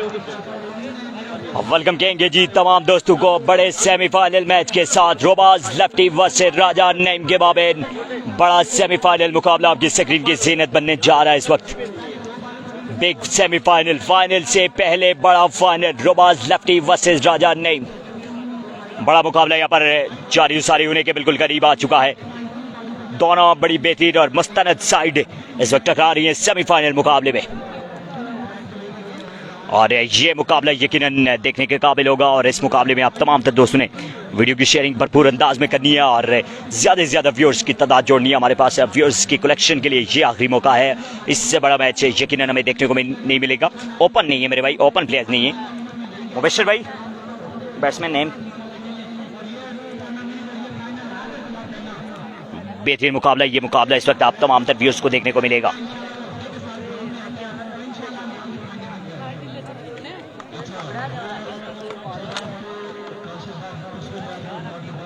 Welcome कहेंगे जी तमाम दोस्तों को बड़े सेमीफाइनल मैच के साथ रोबाज लेफ्टी वर्सेस राजा नईम के माबेन बड़ा सेमीफाइनल मुकाबला आपकी स्क्रीन की ज़ीनत बनने जा रहा है इस वक्त। बिग सेमीफाइनल, फाइनल से पहले बड़ा फाइनल, रोबाज लेफ्टी वर्सेस राजा नईम। बड़ा मुकाबला यहाँ पर जारी सारी होने के बिल्कुल करीब आ चुका है। दोनों बड़ी बेहतरीन और मुस्तनद साइड इस वक्त टकरा रही है सेमीफाइनल मुकाबले में, और ये मुकाबला यकीनन देखने के काबिल होगा। और इस मुकाबले में आप तमाम दोस्तों ने वीडियो की शेयरिंग भरपूर अंदाज में करनी है और ज़्यादा से ज़्यादा व्यूअर्स की तादाद जोड़नी है हमारे पास। व्यूअर्स की कलेक्शन के लिए ये आखिरी मौका है। इससे बड़ा मैच यकीनन हमें देखने को नहीं मिलेगा। ओपन नहीं है मेरे भाई, ओपन प्लेयर नहीं है। मुबशर भाई बैट्समैन नेम। बेहतरीन मुकाबला, ये मुकाबला इस वक्त आप तमाम व्यूअर्स को देखने को मिलेगा।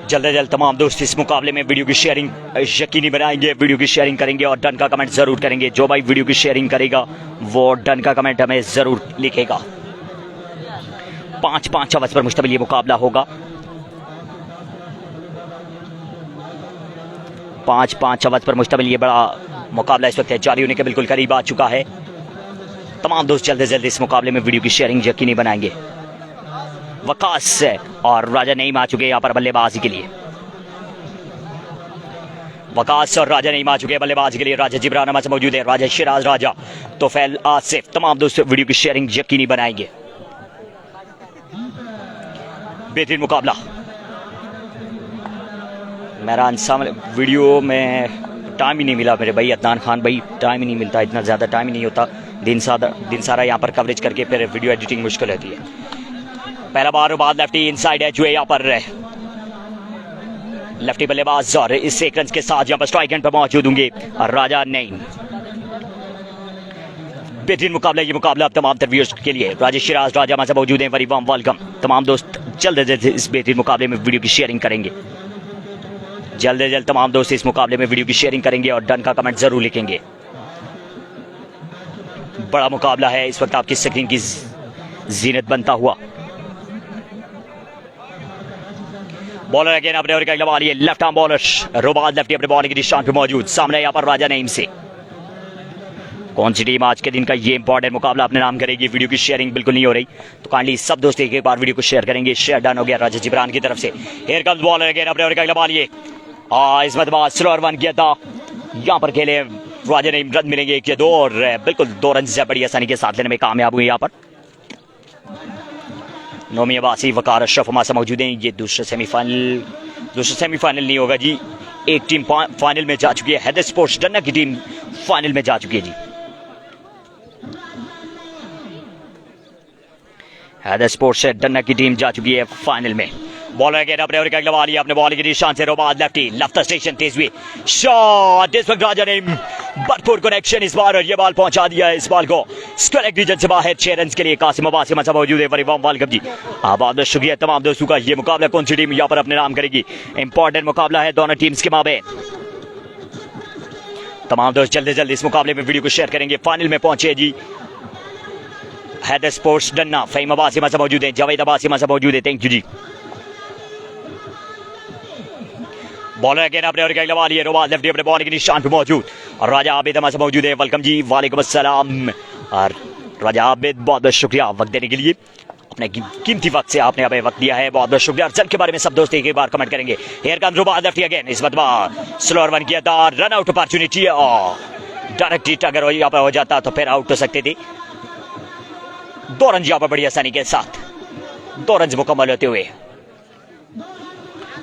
जल्द से जल्द तमाम दोस्त इस मुकाबले में वीडियो की शेयरिंग यकीनी बनाएंगे, वीडियो की शेयरिंग करेंगे और डन का कमेंट जरूर करेंगे। जो भाई वीडियो की शेयरिंग करेगा वो डन का कमेंट हमें जरूर लिखेगा। 5-5 ओवर्स पर मुश्तमिल ये मुकाबला होगा। 5-5 ओवर्स पर मुश्तमिल ये बड़ा मुकाबला इस वक्त जारी होने के बिल्कुल करीब आ चुका है। तमाम दोस्त जल्द से जल्द इस मुकाबले में वीडियो की शेयरिंग यकीनी बनाएंगे। वकास और राजा नईम आ चुके हैं यहाँ पर बल्लेबाजी के लिए। वकास और राजा नईम आ चुके हैं बल्लेबाजी के लिए। राजा जिब्रान हमारे मौजूद है, राजा शिराज, राजा तोफैल, आसिफ। तमाम दोस्त वीडियो की शेयरिंग यकीनी बनाएंगे। बेहतरीन मुकाबला। मेरा सामने वीडियो में टाइम ही नहीं मिला मेरे भाई अदनान खान भाई, टाइम ही नहीं मिलता, इतना ज़्यादा टाइम ही नहीं होता। दिन सारा यहाँ पर कवरेज करके फिर वीडियो एडिटिंग मुश्किल होती है। पहला बार रुबाज लेफ्टी इनसाइड है जो है यहाँ पर लेफ्टी बल्लेबाज, और इस सीक्वेंस के साथ यहाँ पर स्ट्राइक एंड पर मौजूद होंगे राजा नईम। बेहतरीन मुकाबला, ये मुकाबला अब तमाम व्यूअर्स के लिए। राजा शिराज, राजा हमारे मौजूद हैं, वेरी वार्म वेलकम। तमाम दोस्त जल्द से जल्द इस बेहतरीन मुकाबले में वीडियो की शेयरिंग करेंगे। जल्द से जल्द तमाम दोस्त इस मुकाबले में वीडियो की शेयरिंग करेंगे और डन का कमेंट जरूर लिखेंगे। बड़ा मुकाबला है इस वक्त आपकी स्क्रीन की जीनत बनता हुआ। बॉलर अगेन अपने ओवर का अगला बॉल, ये लेफ्ट आर्म बॉलर रुबाज लेफ्टी अपने बॉलिंग के निशान पे मौजूद। सामने यहाँ पर राजा नईम से कौन सी टीम आज के दिन का ये इंपॉर्टेंट मुकाबला अपने नाम करेगी। वीडियो की शेयरिंग बिल्कुल नहीं हो रही तो काइंडली सब दोस्त एक बार वीडियो को शेयर करेंगे। शेयर डन हो गया राजा जिब्रान की तरफ से। हियर कम्स बॉलर अगेन अपने ओवर का अगला बॉल, ये इस मरतबा स्लोअर वन किया था। यहाँ पर खेले राजा नईम, रन मिलेंगे 1 या 2 और बिल्कुल 2 रन से बड़ी आसानी के साथ लेने में कामयाब हुए। यहाँ पर नोमी अब्बासी, वकार अशरफ हमारे साथ मौजूद हैं। ये दूसरा सेमीफाइनल नहीं होगा जी, एक टीम फाइनल में जा चुकी है। हैदर स्पोर्ट्स डन्ना की टीम फाइनल में जा चुकी है जी। हैदर स्पोर्ट्स डन्ना की टीम जा चुकी है फाइनल में। बॉलर अगेन अपने ओवर का अगला बॉल, अपने बॉलिंग के निशान से रोबाज लेफ्टी, लेफ्ट स्टेशन तेज हुई शॉट। इस वक्त राजा नईम भरपूर कनेक्शन इस बार, और ये बॉल पहुंचा दिया है इस बॉल को स्ट्राइक रीजन से बाहर। 6 रन के लिए कासिम अब्बासी मसा मौजूद है, वेरी वार्म वेलकम जी। बहुत शुक्रिया तमाम दोस्तों का। ये मुकाबला कौन सी टीम यहाँ पर अपने नाम करेगी, इंपॉर्टेंट मुकाबला है दोनों टीम्स के माबेन। तमाम दोस्त जल्द से जल्द इस मुकाबले में वीडियो को शेयर करेंगे। फाइनल में पहुंचे जी हैदर स्पोर्ट्स डन्ना, फहीम अब्बासी मसा मौजूद है, जावेद अब्बासी मसा मौजूद है, थैंक यू जी। बॉलर अगेन अपने ओवर का अगला बॉल, ये रोबाज लेफ्टी अपने बॉलिंग के निशान पे मौजूद और राजा आबिद हमारे मौजूद है, वेलकम जी, वालेकुम अस्सलाम। और राजा आबिद बहुत बहुत शुक्रिया वक्त देने के लिए, अपने कीमती वक्त से आपने हमें वक्त दिया है, बहुत बहुत शुक्रिया। और के बारे में सब दोस्त एक बार कमेंट करेंगे। हियर कम्स रोबाज लेफ्टी अगेन, इस बार स्लोअर वन किया था, रन आउट अपॉर्चुनिटी और डायरेक्ट हिट अगर यहाँ पर हो जाता तो फिर आउट हो सकते थे। 2 रन यहाँ पर बड़ी आसानी के साथ 2 रन मुकम्मल होते हुए।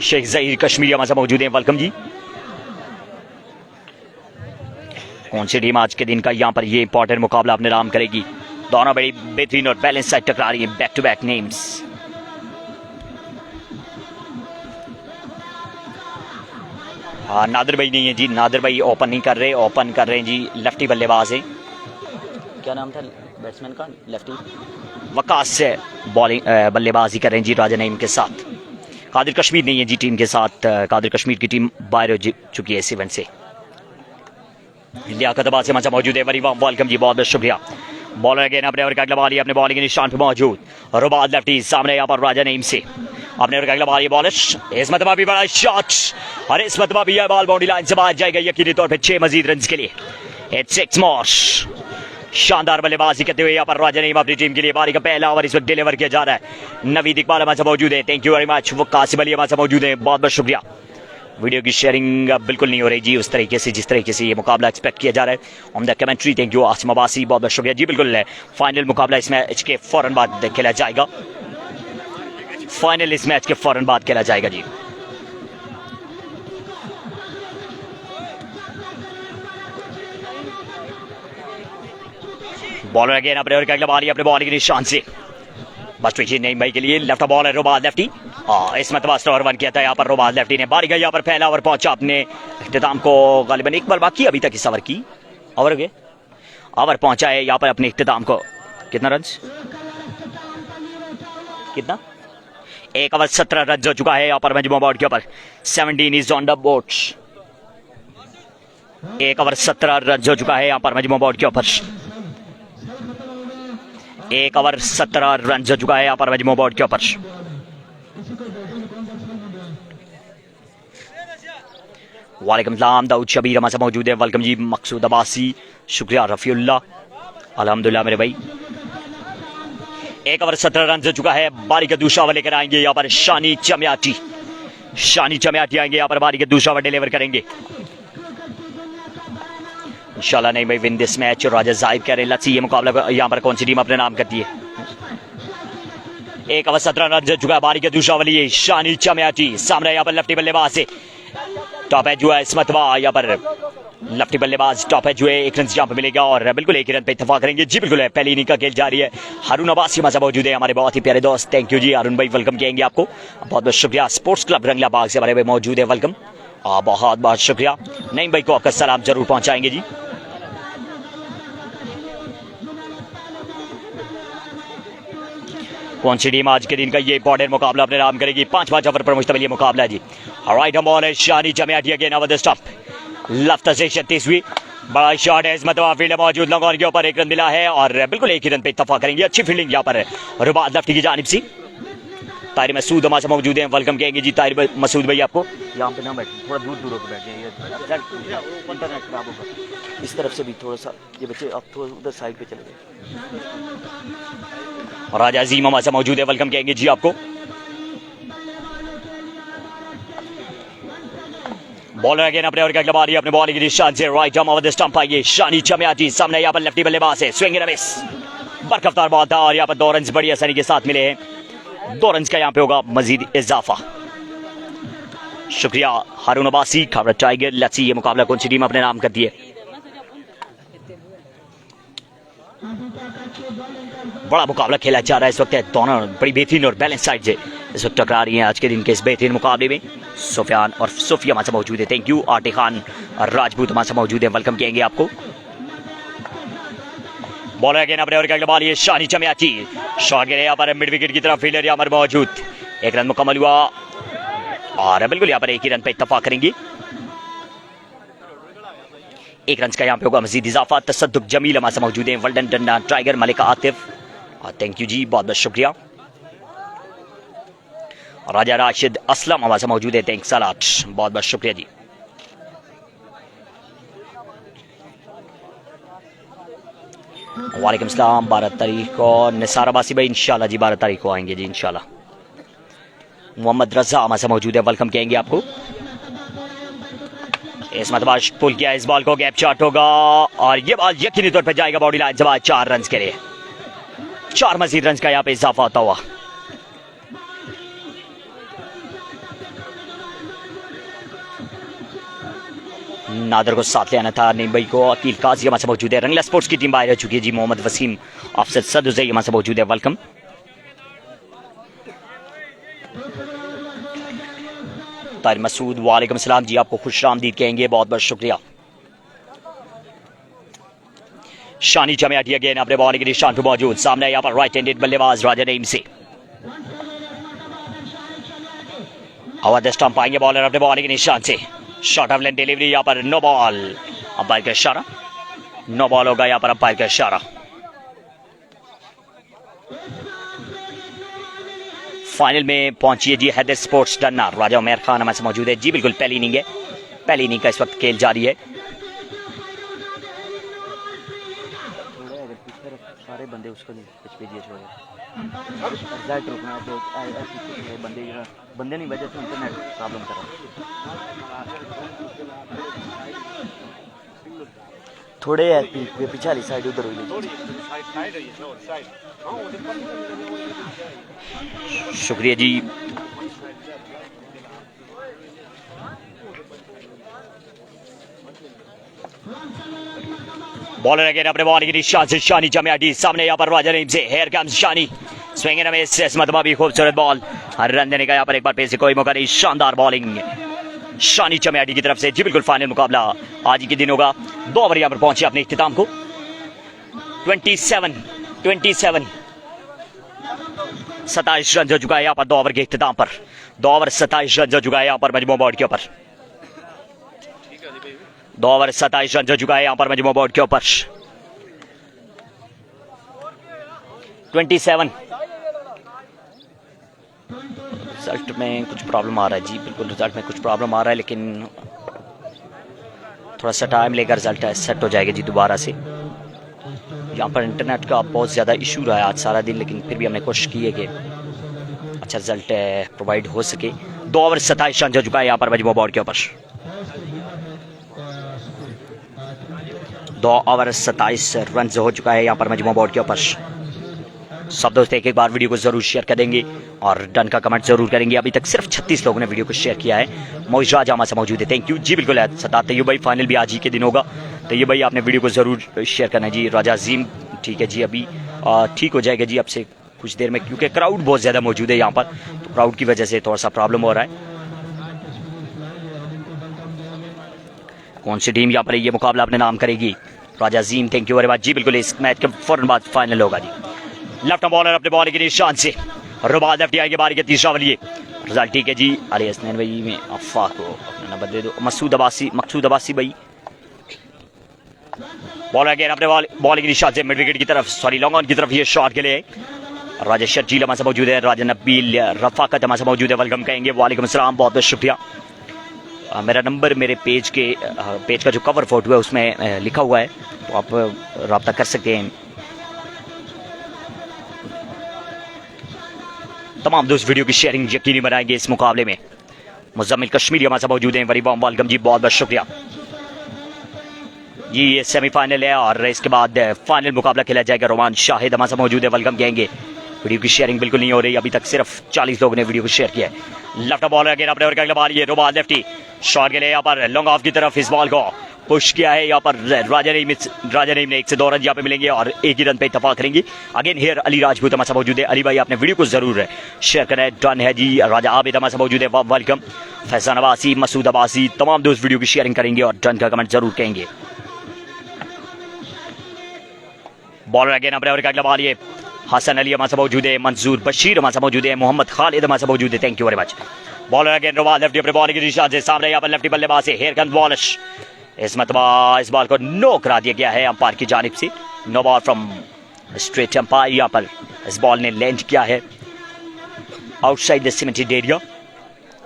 शेख जहीर कश्मीरी हमारे मौजूद हैं, वेलकम जी। कौन सी टीम आज के दिन का यहाँ पर ये इंपॉर्टेंट मुकाबला अपने नाम करेगी। दोनों बड़ी बेहतरीन और बैलेंस साइड टकरा रही है, बैक टू बैक नेम्स। हाँ नादिर भाई नहीं है जी, नादिर भाई ओपन नहीं कर रहे, ओपन कर रहे हैं जी लेफ्टी बल्लेबाज है। क्या नाम था बैट्समैन का? लेफ्टी वकास से बॉलिंग बल्लेबाजी कर रहे हैं जी राजा नईम के साथ। कादिर कश्मीर नहीं है जी टीम के साथ, कादिर कश्मीर की टीम बाहर हो चुकी है इस इवेंट से। लियाकत अब्बासी हमारे मौजूद है, वेरी वार्म वेलकम जी, बहुत बहुत शुक्रिया। बॉलर अगेन अपने ओवर का अगला बॉल अपने बॉलिंग के निशान पे मौजूद रुबाज लेफ्टी सामने यहाँ पर राजा नईम से अपने ओवर का अगला बॉल बॉलर इस मरतबा भी बड़ा शॉट और इस मरतबा भी यह बॉल बाउंड्री लाइन से बाहर जाएगा यकीनी तौर पे 6 मजीद रन के लिए। इट्स 6 मोर। शानदार बल्लेबाजी करते हुए यहाँ पर राजा नईम अपनी टीम के लिए बारी का पहला ओवर इस वक्त डिलीवर किया जा रहा है। नवीद इकबाल हमारे मौजूद है, थैंक यू वेरी मच। वो कासिम अली हमारे मौजूद है, बहुत बहुत शुक्रिया। वीडियो की शेयरिंग बिल्कुल नहीं हो रही जी उस तरीके से जिस तरीके से ये मुकाबला एक्सपेक्ट किया जा रहा है। On the commentary thank you Asim Abbasi, बहुत बहुत शुक्रिया जी। बिल्कुल है, फाइनल मुकाबला इस मैच के फौरन बाद खेला जाएगा। फाइनल इस मैच के फौरन बाद खेला जाएगा जी। बॉलर अगेन अपने ओवर का अगला बॉल अपने बॉलिंग के निशान से बस पीछे नईम भाई के लिए लेफ्ट बॉलर रुबाज लेफ्टी। इस मतबा ओवर 1 किया था यहाँ पर रुबाज लेफ्टी ने। बारी का यहाँ पर पहला ओवर पहुंचा अपने इख्तिताम को, गालिबन एक बार बाकी अभी तक इस ओवर की ओवर गए ओवर पहुंचा है यहाँ पर अपने इख्तिताम को। कितना रन? कितना? 1 ओवर 17 रन हो चुका है यहाँ पर मजमू बोर्ड के ऊपर। 17 is on the board. 1 over 17 run हो चुका है यहाँ पर मजमू बोर्ड के ऊपर। 1 ओवर 17 रन हो चुका है यहाँ पर मजमू बोर्ड के ऊपर। वालेकुम सलाम, दाऊद शबीर हमारे साथ मौजूद है, वेलकम जी। मकसूद अब्बासी शुक्रिया, रफीउल्लाह अल्हम्दुलिल्लाह मेरे भाई। 1 ओवर 17 रन हो चुका है। बारी का दूसरा ओवर लेकर आएंगे यहाँ पर शानी चम्याटी। शानी चम्याटी आएंगे यहाँ पर, बारी का दूसरा ओवर डिलीवर करेंगे इंशाल्लाह। नहीं भाई विन दिस मैच। राजा जाहिब कह रहे हैं लेट्स सी ये मुकाबला यहाँ पर कौन सी टीम अपने नाम करती है। 1 ओवर 17 रन हो चुका है। बारी का दूसरा ओवर ये शानी चम्याटी सामने यहाँ पर लेफ्टी बल्लेबाज से टॉप एज जो है इस मतबा यहाँ पर लेफ्टी बल्लेबाज टॉप एज जो है 1 रन यहाँ पे मिलेगा और बिल्कुल 1 ही रन पे इत्तेफाक करेंगे जी। बिल्कुल है, पहली इनिंग का खेल जारी है। हारून अब्बासी मजा मौजूद है हमारे बहुत ही प्यारे दोस्त, थैंक यू जी हारून भाई, वेलकम कहेंगे आपको, बहुत बहुत शुक्रिया। स्पोर्ट्स क्लब रंगला बाग से हमारे भाई मौजूद है, वेलकम, बहुत बहुत शुक्रिया। नईम भाई को आपका सलाम जरूर पहुंचाएंगे जी। कौन सी टीम आज के दिन का ये इंपॉर्टेंट मुकाबला अपने नाम करेगी? 5 ओवर पर मुश्तमिल ये मुकाबला है जी। राइट हम बॉल है Shani Chamyati again over the stump, left से 36वीं बड़ा शॉट है इस मतबा फील्ड मौजूद, लॉन्ग के ऊपर 1 रन मिला है और बिल्कुल 1 ही रन पे इत्तफाक करेंगे। अच्छी फील्डिंग यहाँ पर रुबाज लेफ्टी की जानिब से। ताहिर मसूद हमारे साथ मौजूद हैं, वेलकम कहेंगे जी ताहिर मसूद भाई आपको। यहाँ पे ना बैठे, थोड़ा दूर होकर बैठे, इंटरनेट खराब होगा। इस तरफ से भी थोड़ा सा ये बच्चे आप थोड़ा उधर साइड पे चले गए। राजा अजीम हमारे साथ मौजूद है, वेलकम कहेंगे जी आपको। बॉलर अगेन अपने ओवर का अगला बॉल अपने बॉलिंग के निशान से right arm over the stump आइए शानी चम्याटी सामने यहाँ पर लेफ्टी बल्लेबाज है, स्विंग एंड मिस, बरकफ्तार बॉल था और यहाँ पर 2 रन बड़ी आसानी के साथ मिले हैं। 2 रन का यहाँ पे होगा मजीद इजाफा। शुक्रिया Haroon Abbasi, Khyber tiger. Let's see ये मुकाबला कौन सी टीम अपने नाम करती है। बड़ा मुकाबला खेला जा रहा है इस वक्त, दोनों बड़ी बेहतरीन और बैलेंस साइड से इस वक्त टकरा रही हैं आज के दिन के इस बेहतरीन मुकाबले में। सुफियान और सोफिया हमारे मौजूद है, थैंक यू। आटे खान और राजपूत हमारे मौजूद है, वेलकम कहेंगे आपको। बॉलर अगेन अपने ओवर का अगला बॉल ये शानी चम्याटी, शॉट गिरे यहाँ पर मिड विकेट की तरफ, फील्डर यहाँ पर मौजूद। 1 रन मुकम्मल हुआ और बिल्कुल यहाँ पर 1 ही रन पे इत्तफाक करेंगे। 1 रन का यहाँ पे होगा मजीद इजाफा। तसद्दुक जमील हमारे साथ मौजूद है, well done Danda tiger Malik Atif, thank you ji, बहुत बहुत शुक्रिया। राजा राशिद असलम हमारे साथ मौजूद है, थैंक्स अलाट, बहुत बहुत शुक्रिया जी। वालेकुम सलाम। 12 तारीख को निसार अब्बासी भाई इंशाल्लाह जी 12 तारीख को आएंगे जी इंशाल्लाह। मोहम्मद रजा हमारे साथ मौजूद है, वेलकम कहेंगे आपको। इस मतबा पुल किया इस बॉल को, गैप शॉट होगा और ये बॉल यकीनी तौर पर जाएगा बॉडी लाइन जब 4 रन के लिए। 4 मजीद रन का यहाँ पे इजाफा होता हुआ। नादर को साथ ले आना था, नईम भाई को। अकील काजी हमारे मौजूद है, रंगला स्पोर्ट्स की टीम बाहर हो चुकी है जी। मोहम्मद वसीम अफसर सदुजई हमारे मौजूद है, वेलकम। ताहिर मसूद वालेकुम सलाम जी, आपको खुश आमदीद कहेंगे, बहुत बहुत शुक्रिया। शानी चम्याटी अगेन अपने बॉलिंग के निशान पे मौजूद, सामने यहाँ पर राइट हैंडेड बल्लेबाज राजा नईम से। आवाज स्टंप आएंगे बॉलर अपने बॉलिंग के निशान से, शॉर्ट ऑफ लेंथ डिलीवरी यहाँ पर नो बॉल, अंपायर का इशारा, नो बॉल होगा यहाँ पर अंपायर का इशारा। फाइनल में पहुंची है जी हैदर स्पोर्ट्स डन्ना। राजा उमेर खान हमारे साथ मौजूद है जी। बिल्कुल पहली इनिंग है, पहली इनिंग का इस वक्त खेल जारी है। सारे बंदे उसको पिच पे दिए छोड़े, रिजल्ट रुकना है तो बंदे नहीं बचे तो इंटरनेट प्रॉब्लम कर रहा है। थोड़े पीछे वाली साइड उधर हुई, शुक्रिया जी। बॉलर अगेन अपने बॉल की निशान से शानी चम्याटी सामने यहाँ पर राजा नईम से हेयर कम्स शानी स्विंग में मतबा भी खूबसूरत बॉल, रन देने का यहाँ पर एक बार फिर से कोई मौका नहीं। शानदार बॉलिंग शानी चम्याटी की तरफ से जी। बिल्कुल फाइनल मुकाबला आज ही के दिन होगा। 2 ओवर यहाँ पर पहुंचे अपने इख्तिताम को। 27 27 रन हो चुका है यहाँ पर 2 ओवर के इख्तिताम पर। 2 ओवर 27 रन हो चुका है यहाँ पर मजमू बोर्ड के ऊपर। 2 ओवर 27 रन हो चुका है यहाँ पर मजमू बोर्ड के ऊपर। 27 रिजल्ट में कुछ प्रॉब्लम आ रहा है जी। बिल्कुल रिजल्ट में कुछ प्रॉब्लम आ रहा है, लेकिन थोड़ा सा टाइम लेकर रिजल्ट सेट हो जाएगा जी दोबारा से। यहाँ पर इंटरनेट का बहुत ज़्यादा इशू रहा है आज सारा दिन, लेकिन फिर भी हमने कोशिश की है कि अच्छा रिजल्ट प्रोवाइड हो सके। 2 ओवर 27 रन हो चुका है यहाँ पर मजमू बोर्ड के ऊपर। 2 ओवर 27 रन हो चुका है यहाँ पर मजमू बोर्ड के ऊपर। सब दोस्त एक बार वीडियो को जरूर शेयर कर देंगे और डन का कमेंट जरूर करेंगे। अभी तक सिर्फ 36 लोगों ने वीडियो को शेयर किया है। मोइज राजा हमारे साथ मौजूद है, थैंक यू जी। बिल्कुल है सदा तैयब भाई, फाइनल भी आज ही के दिन होगा। तैयब भाई आपने वीडियो को जरूर शेयर करना है जी। राजा अजीम ठीक है जी, अभी ठीक हो जाएगा जी अब से कुछ देर में, क्योंकि क्राउड बहुत ज़्यादा मौजूद है यहाँ पर, तो क्राउड की वजह से थोड़ा सा प्रॉब्लम हो रहा है। कौन सी टीम यहाँ पर ये मुकाबला अपने नाम करेगी? राजा अजीम थैंक यू वेरी मच जी। बिल्कुल इस मैच के फौरन बाद फाइनल होगा जी। लेफ्ट बॉलर अपने बॉल के निशान से रुबाज लेफ्टी आएगी बारी के तीसरा वाली रिजल्ट ठीक है जी। अरे हसनैन भाई में अफवाह को अपना नंबर दे दो। मकसूद अब्बासी भाई बॉलर अगेन अपने बॉल के निशान से मिड विकेट की तरफ, सॉरी लॉन्ग ऑन की तरफ ये शॉट के लिए राजा शर्जील हमारे मौजूद है। राजा नबील रफाकत हमारे मौजूद है, वेलकम कहेंगे। वालेकुम अस्सलाम, बहुत बहुत शुक्रिया। मेरा नंबर मेरे पेज का जो कवर फोटो है उसमें लिखा हुआ है, तो आप रब्ता कर सकते हैं। तमाम दोस्त वीडियो की शेयरिंग यकीनी बनाएंगे इस मुकाबले में। मुजम्मिल कश्मीरी हमारे साथ मौजूद हैं, वेरी वार्म वेलकम जी, बहुत बहुत शुक्रिया जी। ये सेमीफाइनल है और इसके बाद फाइनल मुकाबला खेला जाएगा। रोमान शाहिद हमारे साथ मौजूद है, वेलकम कहेंगे। वीडियो की शेयरिंग बिल्कुल नहीं हो रही, अभी तक सिर्फ 40 लोगों ने वीडियो को शेयर किया है। लेफ्ट बॉलर अगेन अपने ओवर का अगला बॉल, ये रोबाज लेफ्टी शॉट के लिए यहाँ पर लॉन्ग ऑफ की तरफ इस बॉल को पुश किया है। यहाँ पर राजा नईम ने 1 से 2 रन यहाँ पे मिलेंगे और एक ही रन पे इत्तेफाक करेंगे। अगेन हेयर अली राजपूत हमारे मौजूद है। अली भाई आपने वीडियो को जरूर शेयर करना है, डन है जी। राजा आबिद हमारे मौजूद है, वेलकम। फैजान अब्बासी, मसूद अब्बासी, तमाम दोस्त वीडियो की शेयरिंग करेंगे और डन का कमेंट जरूर कहेंगे। बॉलर अगेन अपने ओवर का अगला बॉल, ये हसन अली हमारे मौजूद है, मंसूर बशीर हमारे मौजूद है, मोहम्मद खालिद हमारे मौजूद है, thank you very much. Bowler again Rubaz lefty अपने बॉल की दिशा से सामने यहाँ पर लेफ्टी बल्लेबाज से हेयर कम बॉलिश इस बॉल को नो करा दिया गया है अंपायर की जानिब से। No ball from straight umpire. यहाँ पर इस बॉल ने लैंड किया है outside the cemented area.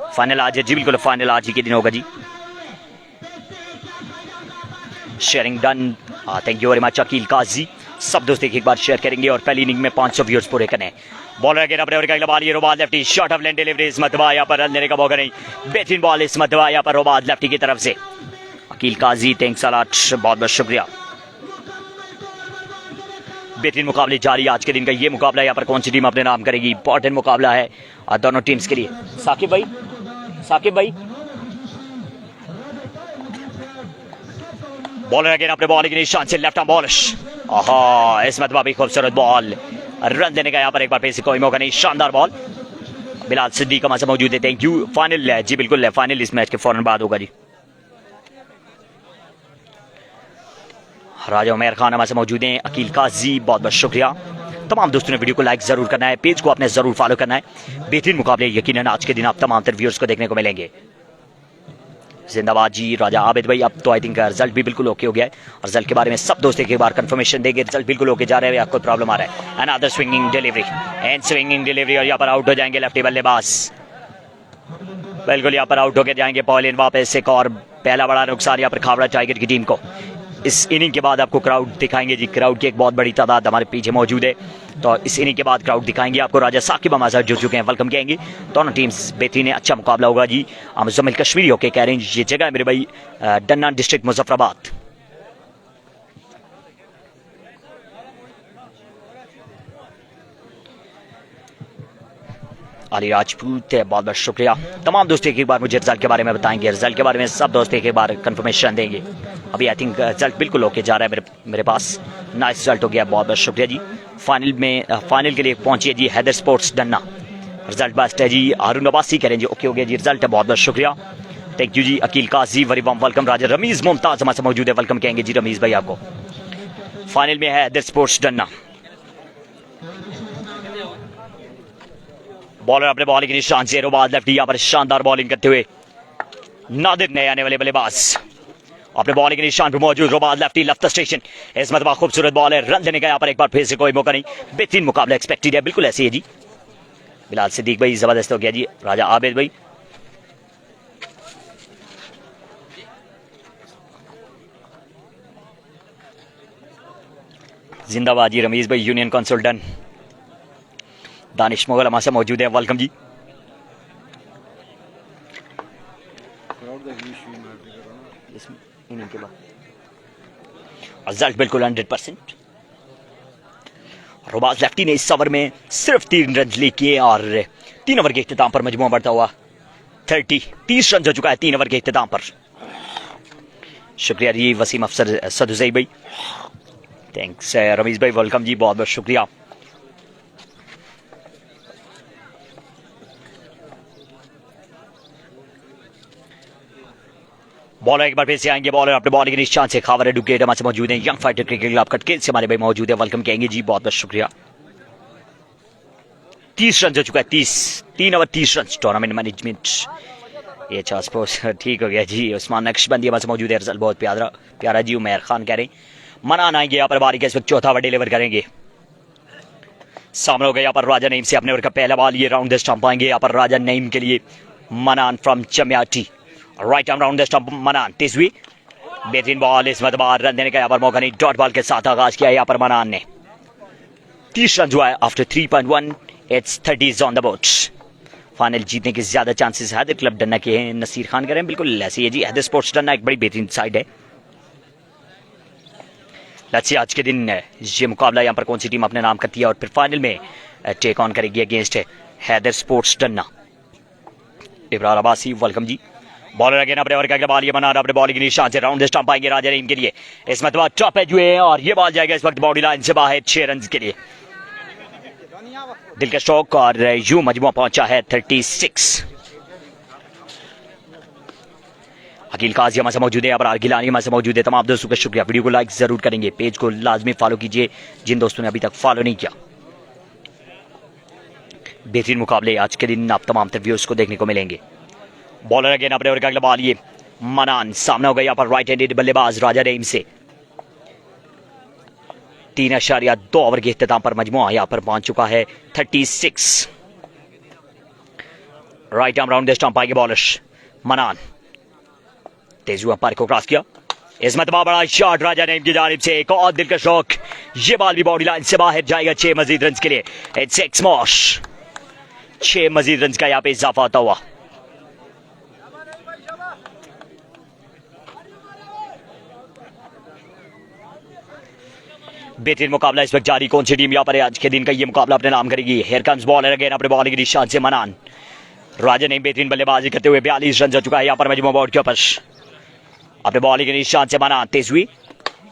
Final आज है जी, बिल्कुल फाइनल आज ही के दिन होगा जी। Sharing done, thank you very much Aqeel Qazi. सब दोस्त एक बार शेयर करेंगे और पहली इनिंग में 500 व्यूअर्स पूरे करने। बॉलर अगेन अपने ओवर का अगला बॉल, ये Rubaz lefty shot of length delivery इस मतबा यहाँ पर रन देने का मौका नहीं। बेहतरीन बॉल इस मतबा यहाँ पर रुबाज लेफ्टी की तरफ से। अकील काजी थैंक्स अ लॉट, बहुत बहुत शुक्रिया। बेहतरीन मुकाबले जारी आज के दिन का ये मुकाबला। यहाँ पर कौन सी टीम अपने नाम करेगी? इंपॉर्टेंट मुकाबला है दोनों टीम्स के लिए। साकिब भाई बॉलर अगेन अपने बॉल के निशान से लेफ्ट आर्म बॉलिश, आहा इस मतबा भी खूबसूरत बॉल, रन देने का यहाँ पर एक बार फिर से कोई मौका नहीं। शानदार बॉल। बिलाल सिद्दीक हमारे मौजूद है, थैंक यू। फाइनल है जी, बिल्कुल है फाइनल इस मैच के फौरन बाद होगा जी। राजा उमेर खान हमारे मौजूद हैं, अकील काजी बहुत बहुत शुक्रिया। तमाम दोस्तों ने वीडियो को लाइक जरूर करना है, पेज को आपने जरूर फॉलो करना है। बेहतरीन मुकाबले यकीनन आज के दिन आप तमाम तर व्यूअर्स को देखने को मिलेंगे। जिंदाबाद जी राजा आबिद भाई। अब तो आई थिंक रिजल्ट भी बिल्कुल ओके हो गया है। रिजल्ट के बारे में सब दोस्त एक बार कंफर्मेशन देंगे। रिजल्ट बिल्कुल ओके जा रहे हैं, आपको प्रॉब्लम आ रहा है। Another swinging delivery and swinging delivery और यहाँ पर आउट हो जाएंगे लेफ्टी बल्लेबाज। बिल्कुल यहाँ पर आउट होकर जाएंगे पॉलिन वापस। एक और पहला बड़ा नुकसान यहाँ पर खावड़ा टाइगर की टीम को। इस इनिंग के बाद आपको क्राउड दिखाएंगे जी। क्राउड की एक बहुत बड़ी तादाद हमारे पीछे मौजूद है, तो इस इनिंग के बाद क्राउड दिखाएंगे आपको। राजा साकिब हमारे साथ जुड़ चुके हैं, वेलकम कहेंगे। दोनों टीम्स बेहतरीन है, अच्छा मुकाबला होगा जी। मुजम्मिल कश्मीरी होके कह रहे हैं ये जगह है मेरे भाई डन्ना डिस्ट्रिक्ट मुजफ्फराबाद। अली राजपूत बहुत बहुत शुक्रिया। तमाम दोस्त एक बार मुझे रिजल्ट के बारे में बताएंगे। रिजल्ट के बारे में सब दोस्त एक बार कंफर्मेशन देंगे। अभी आई थिंक रिजल्ट बिल्कुल ओके जा रहा है मेरे पास। नाइस रिजल्ट हो गया, बहुत बहुत शुक्रिया जी। फाइनल के लिए पहुंचिए जी हैदर स्पोर्ट्स डन्ना। रिजल्ट बेस्ट है जी। हारून अब्बासी करें जी ओके हो गया जी रिजल्ट है, बहुत बहुत शुक्रिया, thank you ji. Aqeel Qazi very warm welcome. Raja Rameez Mumtaz हमारे साथ मौजूद है, वेलकम कहेंगे जी रमीज भाई आपको। फाइनल में है हैदर स्पोर्ट्स डन्ना। बॉलर अपने बॉलिंग के निशान से रुबाज लेफ्टी यहाँ पर शानदार बॉलिंग करते हुए। नादिर नए आने वाले बल्लेबाज अपने बॉलिंग के निशान पर मौजूद। रुबाज लेफ्टी लेफ्ट स्टेशन। इस मतलब खूबसूरत बॉल है, रन देने का यहाँ पर एक बार फिर से कोई मौका नहीं। बेहतरीन मुकाबला एक्सपेक्टेड है, बिल्कुल ऐसे है जी। बिलाल सिद्दीक भाई जबरदस्त हो गया जी। राजा आबिद भाई जिंदाबाद जी। रमीज भाई यूनियन कंसल्टेंट। दानिश मुगल हमारे साथ मौजूद है, वेलकम जी। रिजल्ट बिल्कुल 100%। रुबाज लेफ्टी ने इस ओवर में सिर्फ 3 रन ले किए और 3 ओवर के इख्तिताम पर मजमूआ बढ़ता हुआ 30 रन हो चुका है 3 ओवर के इख्तिताम पर। शुक्रिया जी वसीम अफसर सदुजई भाई, थैंक्स रमीज भाई, वेलकम जी, बहुत बहुत शुक्रिया। बॉलर एक बार फिर से आएंगे। बॉलर अपने बॉलिंग के निशान से खावड़े एडुकेट हमारे से मौजूद हैं। यंग फाइटर क्रिकेट क्लब कटकेल से हमारे भाई मौजूद है, वेलकम कहेंगे जी, बहुत बहुत शुक्रिया। 30 रन हो चुका है, 3 ओवर 30 रन। टूर्नामेंट मैनेजमेंट ये स्पोर्ट्स ठीक हो गया जी। उस्मान नक्शबंदी हमारे से मौजूद है, रिजल्ट बहुत प्यारा जी। उमेर खान कह रहे हैं मनान आएंगे यहाँ पर बारी का, इस वक्त चौथा ओवर डिलीवर करेंगे। सामने हो गया यहाँ पर राजा नईम से अपने ओवर का पहला बॉल। ये राउंड द स्टंप आएंगे यहाँ पर राजा नईम के लिए। Manan from Chamyati, right arm round the stump Manan. Tejvi बेहतरीन बॉल, इस मतलब रन देने का यहाँ पर मौका नहीं। डॉट बॉल के साथ आगाज किया यहाँ पर मनान ने। 30 रन हुआ है after 3.1, it's 30 on the board. Final जीतने के ज्यादा चांसेस हैदर क्लब डन्ना के हैं। नसीर खान करें बिल्कुल ऐसे ही है जी। हैदर स्पोर्ट्स डन्ना एक बड़ी बेहतरीन साइड है। लेट्स आज के दिन ये मुकाबला यहाँ पर कौन सी टीम अपने नाम करती है और फिर फाइनल में टेक ऑन करेगी against Haider sports Danna. Ibrar Abbasi welcome ji. Bowler again अपने ओवर का अगला बॉल ये बना अपने बॉलिंग के निशान से राउंड द स्टंप आएंगे राजा नईम के लिए। इस मतलब टॉप एज हुए और ये बॉल जाएगा इस वक्त बाउंड्री लाइन से बाहर 6 रन के लिए। दिल का स्ट्रोक और यूं मजमुआ पहुंचा है 36। अकील काजी हमारे मौजूद है, यहाँ पर गिलानी हमारे मौजूद है। तमाम दोस्तों का शुक्रिया, वीडियो को लाइक जरूर करेंगे, पेज को लाजमी फॉलो कीजिए जिन दोस्तों ने अभी तक फॉलो नहीं किया। बेहतरीन मुकाबले आज के दिन आप तमाम व्यूअर्स को देखने को मिलेंगे। बॉलर अगेन अपने ओवर का अगला बॉल ये मनान। सामने हो गया यहाँ पर राइट हैंडेड बल्लेबाज राजा नईम से। 3.2 ओवर के इख्तिताम पर मजमुआ यहाँ पर पहुंच चुका है 36। Right arm round the stump आएंगे बॉलर मनान। तेज हुआ पार को क्रॉस किया, इस मतबा बड़ा शॉट राजा नईम की जानिब से। एक और दिल का शौक, ये बॉल भी बाउंड्री लाइन से बाहर जाएगा 6 मजीद रन के लिए। इट्स 6 more, 6 मजीद रन का यहाँ पे इजाफा होता हुआ। बेहतरीन मुकाबला इस वक्त जारी। कौन सी टीम यहाँ पर आज के दिन का ये मुकाबला अपने नाम करेगी? हियर कम्स बॉलर अगेन अपने बॉलिंग के निशान से मनान। राजा नईम बेहतरीन बल्लेबाजी करते हुए 42 रन हो चुका है यहाँ पर मजमूआ बोर्ड के ऊपर। अपने बॉलिंग के निशान से मनान। तेज हुई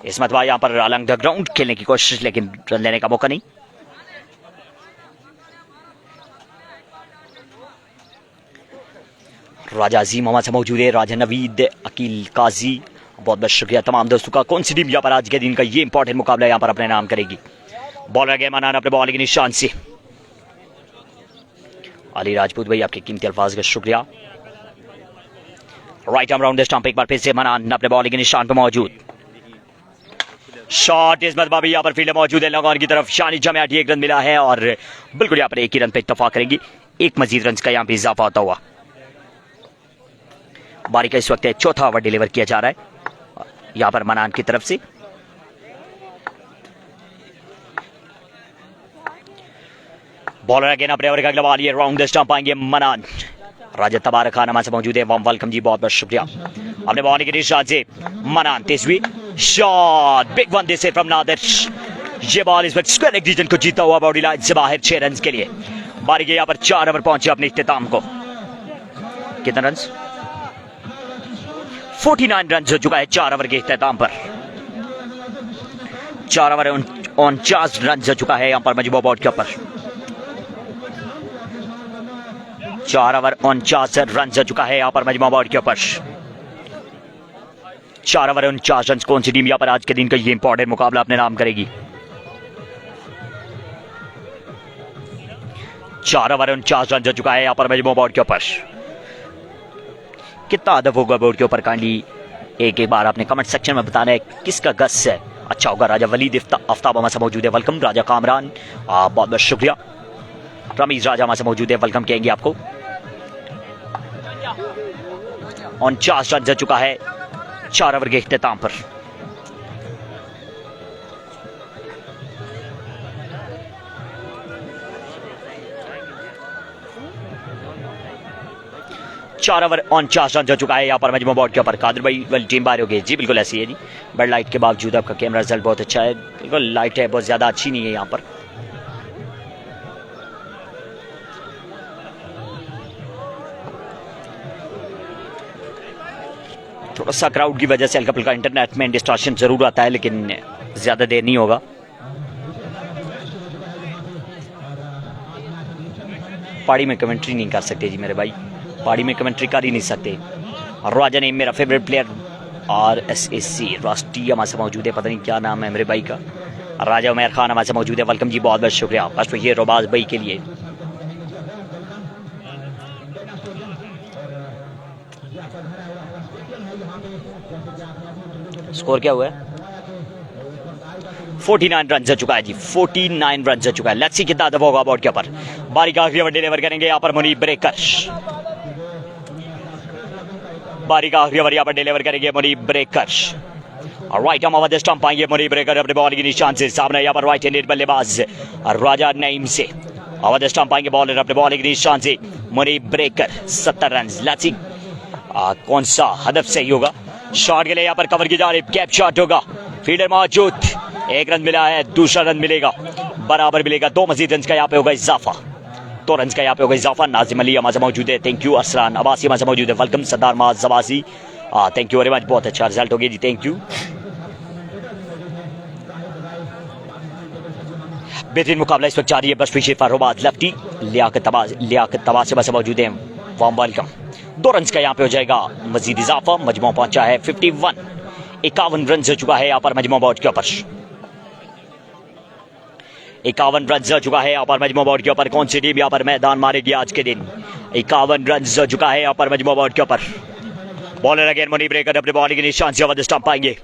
इस मतबा यहाँ पर अलंग द ग्राउंड खेलने की कोशिश, लेकिन रन लेने का मौका नहीं। राजा अजीम हमारे से मौजूद है, राजा नवीद, अकील काजी, बहुत बहुत शुक्रिया तमाम दोस्तों का। कौन सी टीम यहाँ पर आज के दिन का ये इंपॉर्टेंट मुकाबला यहाँ पर अपने नाम करेगी? बॉलर अगेन मनान अपने बॉलिंग के निशान से। अली राजपूत भाई आपके कीमती अल्फाज का शुक्रिया। Right arm round the stump, एक बार फिर से मनान अपने बॉलिंग के निशान पर मौजूद। शॉट इस मरतबा भी यहाँ पर फील्डर मौजूद है लॉन्ग ऑन की तरफ। शानी चम्याटी 1 रन मिला है और बिल्कुल यहाँ पर 1 ही रन पे इत्तेफाक करेंगी। 1 मजीद रन का यहाँ पे इजाफा होता हुआ। बारी का इस वक्त चौथा ओवर डिलीवर किया जा रहा है यहाँ पर मनान की तरफ से। बॉलर अगेन अपने ओवर का अगला बॉल, ये राउंड द स्टंप आएंगे मनान। राजा तबारक खान हमारे मौजूद है, वार्म वेलकम जी, बहुत बहुत शुक्रिया। अपने बॉलिंग के निशान से Manan, Tejvi shot, big one this from Nadir. ये बॉल इस वक्त स्क्वायर लेग रीजन को जीता हुआ बॉडी लाइन से बाहर 6 रन के लिए। बारी के यहाँ पर 4 ओवर पहुंचे अपने इख्तिताम को। कितने रन? 49 रन हो चुका है 4 ओवर के इख्तिताम पर। 4 ओवर 49 रन हो चुका है यहाँ पर मजबूर बोर्ड के ऊपर। 4 ओवर 49 रन हो चुका है यहाँ पर मजबूर बोर्ड के ऊपर। 4 ओवर 49 रन। कौन सी टीम यहाँ पर आज के दिन का ये इंपॉर्टेंट मुकाबला अपने नाम करेगी? 4 ओवर 49 रन हो चुका है यहाँ पर मजबूर बोर्ड के ऊपर। कितना अदब होगा बोर्ड के ऊपर? काइंडली एक बार आपने कमेंट सेक्शन में बताना है किसका गस है अच्छा होगा। राजा वलीद आफ्ताब हमारे मौजूद है, वेलकम। राजा कामरान बहुत बहुत शुक्रिया। रमीज राजा हमारे मौजूद है, वेलकम कहेंगे आपको। 49 रन हो चुका है 4 ओवर के इख्तिताम पर। चार ओवर 49 रन हो चुका है यहाँ पर मजमू बोर्ड के ऊपर। कादिर भाई वाली टीम बाहर हो गई जी, बिल्कुल ऐसी है जी। बट लाइट के बावजूद आपका कैमरा रिजल्ट बहुत अच्छा है। बिल्कुल लाइट है, बहुत ज्यादा अच्छी नहीं है यहाँ पर। थोड़ा सा क्राउड की वजह से हल्का फुल्का इंटरनेट में डिस्टॉर्शन जरूर आता है, लेकिन ज्यादा देर नहीं होगा। पहाड़ी में कमेंट्री नहीं कर सकते जी मेरे भाई, पहाड़ी में कमेंट्री कर ही नहीं सकते। और राजा ने मेरा फेवरेट प्लेयर RSSC राष्ट्रीय हमारे से मौजूद है, पता नहीं क्या नाम है मेरे भाई का। राजा उमर खान हमारे से मौजूद है, वेलकम जी, बहुत बहुत शुक्रिया। बस ये रुबाज भाई के लिए। स्कोर क्या हुआ है? 49 रन हो चुका है जी, 49 रन हो चुका है। लेट्स सी कितना दफा होगा बोर्ड के ऊपर। बारी का आखिरी ओवर डिलीवर करेंगे यहाँ पर मुनीब ब्रेकर। बारी का आखिरी ओवर यहाँ पर डिलीवर करेंगे मुनीब ब्रेकर। और right arm over the stump आएंगे मुनीब ब्रेकर अपने बॉल के निशान से। सामने यहाँ पर राइट हैंडेड बल्लेबाज राजा नईम से ओवर द स्टंप आएंगे बॉलर अपने बॉल के निशान से मुनीब ब्रेकर। 70 रन। लेट्स सी कौन सा हदफ सही होगा। शॉट के लिए यहाँ पर कवर की जा रही, कैप शॉट होगा। फील्डर मौजूद, 1 रन मिला है, दूसरा रन मिलेगा, बराबर मिलेगा। 2 मजीद रन का यहाँ पे होगा इजाफा। 2 रन का यहाँ पे होगा इजाफा। नाजिम अली हमारे मौजूद है, थैंक यू। अरसलान अब्बासी हमारे मौजूद है, वेलकम। सदार माज Abbasi thank you very much, बहुत अच्छा रिजल्ट हो गया जी, थैंक यू। बेहतरीन मुकाबला इस वक्त जारी है। बस विशेष रुबाज लेफ्टी लियाकत तबास से मौजूद है, वार्म वेलकम। 2 रन का यहाँ पे हो जाएगा मजीद इजाफा। मजमू पहुंचा है 51। 51 रन हो चुका है यहाँ पर मजमू बोर्ड के ऊपर। 51 रन हो चुका है यहाँ पर मजमू बोर्ड के ऊपर। कौन सी टीम यहाँ पर मैदान मारेगी आज के दिन? 51 रन हो चुका है यहाँ पर मजमू बोर्ड के ऊपर। बॉलर अगेन मुनीब ब्रेकर अपने बॉलिंग के निशान से ओवर द स्टंप आएंगे।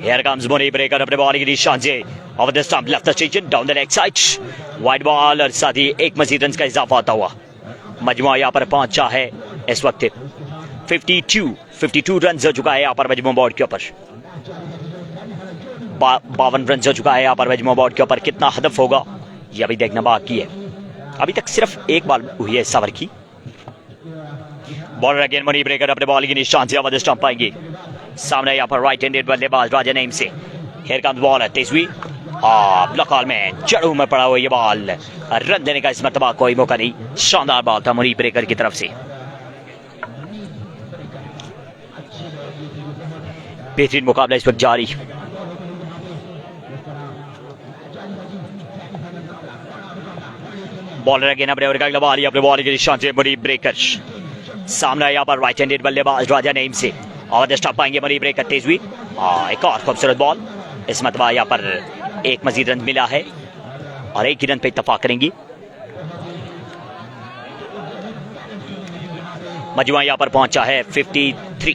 Here comes मुनीब ब्रेकर अपने बॉलिंग के निशान से over the stump, left station down the leg side, wide ball और साथ ही 1 मजीद रन का इजाफा होता हुआ। मजमुआ यहाँ पर पहुंचा है इस वक्त 52 रन हो चुका है यहाँ पर मजमू बोर्ड के ऊपर। 52 रन हो चुका है यहाँ पर मजमू बोर्ड के ऊपर। कितना हदफ होगा ये अभी देखना बाकी है। अभी तक सिर्फ 1 बॉल हुई है सवर की। बॉलर अगेन मुनीब ब्रेकर अपने बॉल के निशान से ओवर द स्टंप आएंगे। सामने यहाँ पर राइट हैंडेड बल्लेबाज राजा नईम से। Here comes bowler Tejvi, block hole में जड़ों में पड़ा हुआ ये बॉल, रन देने का इस मरतबा कोई मौका नहीं। शानदार बॉल था मुनीब ब्रेकर की तरफ से। बेहतरीन मुकाबला इस वक्त जारी। बॉलर अगेन अपने ओवर का अगला बॉल अपने बॉल के निशान से मुनीब ब्रेकर। सामने यहाँ पर राइट हैंडेड बल्लेबाज राजा नईम से और स्टॉप पाएंगे मुनीब ब्रेकर। तेजवी एक और खूबसूरत बॉल। इस मरतबा यहाँ पर 1 मजीद रन मिला है और 1 ही रन पे इत्तफाक करेंगी। मजमुआ यहाँ पर पहुंचा है 53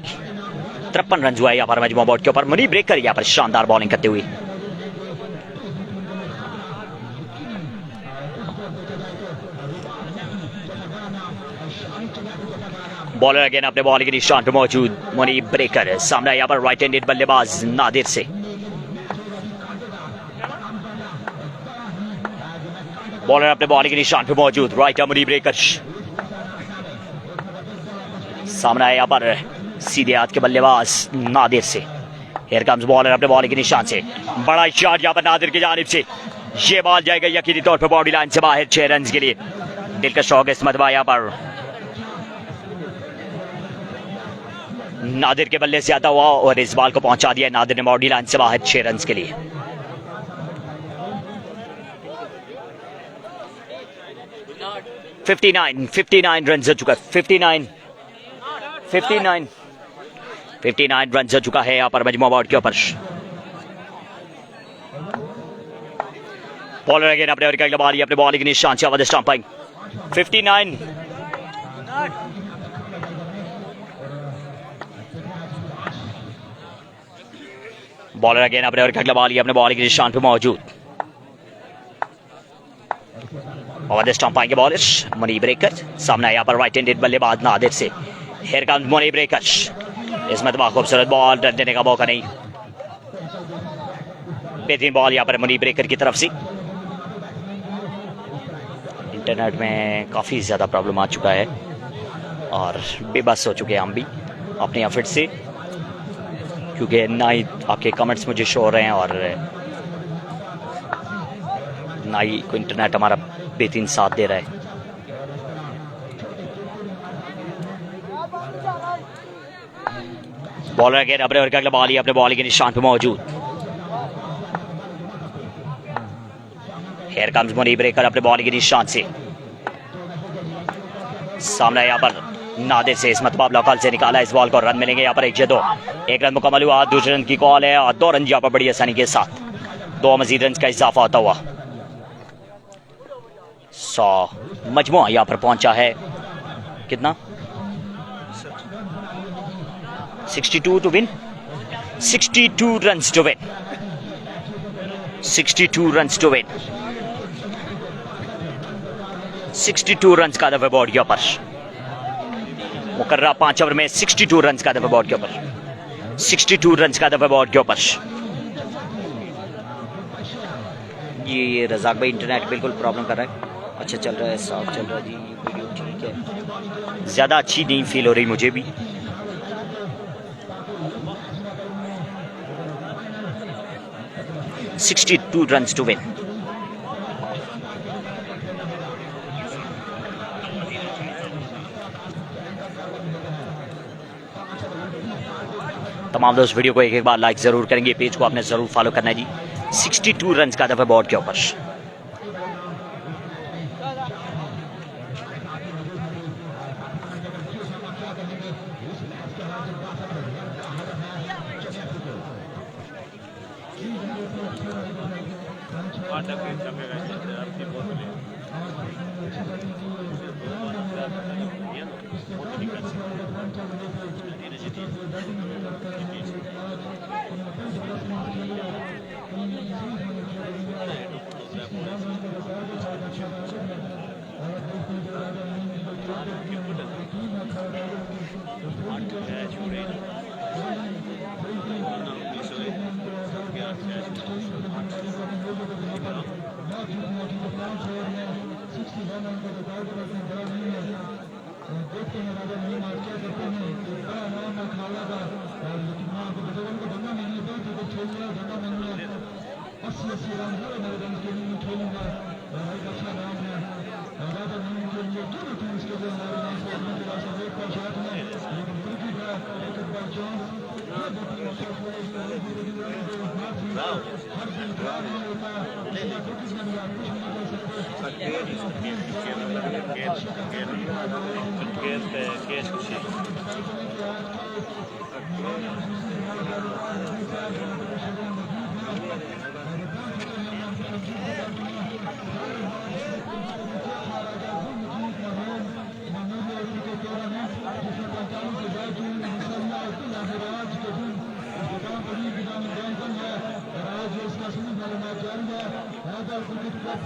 रन हुआ है यहाँ पर मजमुआ बोर्ड के ऊपर। मनी ब्रेकर यहाँ पर शानदार बॉलिंग करते हुए। बॉलर अगेन अपने बॉलिंग के निशान पे मौजूद मनी ब्रेकर। सामने यहाँ पर राइट हैंडेड बल्लेबाज नादिर से। बॉलर अपने बॉलिंग के निशान पे मौजूद राइट मनी ब्रेकर। सामने यहाँ पर सीधे हाथ के बल्लेबाज नादिर से। हियर कम्स बॉलर अपने बॉलिंग के निशान से। बड़ा शॉट यहाँ पर नादिर की जानिब से। ये बॉल जाएगा यकीनी तौर पर बाउंड्री लाइन से बाहर 6 रन के लिए। दिलकश शॉट इस मरतबा यहाँ पर नादिर के बल्ले से आता हुआ और इस बॉल को पहुंचा दिया नादिर ने बाउंड्री लाइन से बाहर 6 रन के लिए। फिफ्टी नाइन रन हो चुका है। 59 रन हो चुका है यहाँ पर मजमुआ बोर्ड के ऊपर। बॉलर अगेन अपने और अगला बारी अपने बॉलिंग के निशान से आवाज स्टंपिंग 59। बॉलर अगेन अपने और अगला बारी अपने बॉलिंग के निशान पे मौजूद। आवाज स्टंपिंग के बॉलर मनी ब्रेकर। सामने यहाँ पर राइट हैंडेड बल्लेबाज नादिर से। Here comes money breaker. इस मरतबा खूबसूरत बॉल, रन देने का मौका नहीं। बेहतरीन बॉल यहाँ पर मनी ब्रेकर की तरफ से। इंटरनेट में काफ़ी ज़्यादा प्रॉब्लम आ चुका है और बेबस हो चुके हैं हम भी अपने एफर्ट से, क्योंकि ना ही आपके कमेंट्स मुझे शो हो रहे हैं और ना ही कोई इंटरनेट हमारा बेहतरीन साथ दे रहा है। बॉलर अगेन अपने और अगला बॉल अपने बॉलिंग के निशान पे मौजूद। हियर कम्स मनी ब्रेकर अपने बॉलिंग के निशान से। सामने यहाँ पर नादिर से इस मरतबा ब्लॉक से निकाला इस बॉल को। रन मिलेंगे यहाँ पर 1 रन मुकम्मल हुआ। दूसरे रन की कॉल है और 2 रन यहाँ पर बड़ी आसानी के साथ 2 मजीद रन का इजाफा होता हुआ 100। मजमुआ यहाँ पर पहुंचा है कितना 62 to win. 62 runs to win. 62 runs to win. 62 runs का दफा बोर्ड के ऊपर। मुकर्रा 5 ओवर में 62 रन्स का दफा बोर्ड के ऊपर। 62 रन्स का दफा बोर्ड के ऊपर। ये रजाक भाई इंटरनेट बिल्कुल प्रॉब्लम कर रहा है। अच्छा चल रहा है, साफ चल रहा है जी, वीडियो ठीक है। ज़्यादा अच्छी नहीं फील हो रही मुझे भी। $62 runs to win. तमाम दोस्त वीडियो को एक बार लाइक जरूर करेंगे, पेज को आपने जरूर फॉलो करना है जी। 62 रन का दफा बोर्ड के ऊपर।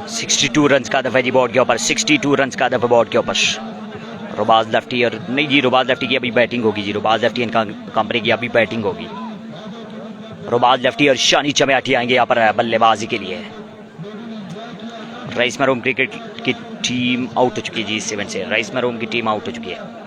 62 रन का दफा जी बोर्ड के ऊपर, 62 रन का दफा बोर्ड के ऊपर। रुबाज लेफ्टी और नहीं जी, रुबाज लेफ्टी की अभी बैटिंग होगी जी, रुबाज लेफ्टी इनका कंपनी की अभी बैटिंग होगी। रुबाज लेफ्टी और शानी चम्याटी आएंगे यहाँ पर बल्लेबाजी के लिए। रईस मरहूम क्रिकेट की टीम आउट हो चुकी है जी इस इवेंट से, रईस मरहूम की टीम आउट हो चुकी है।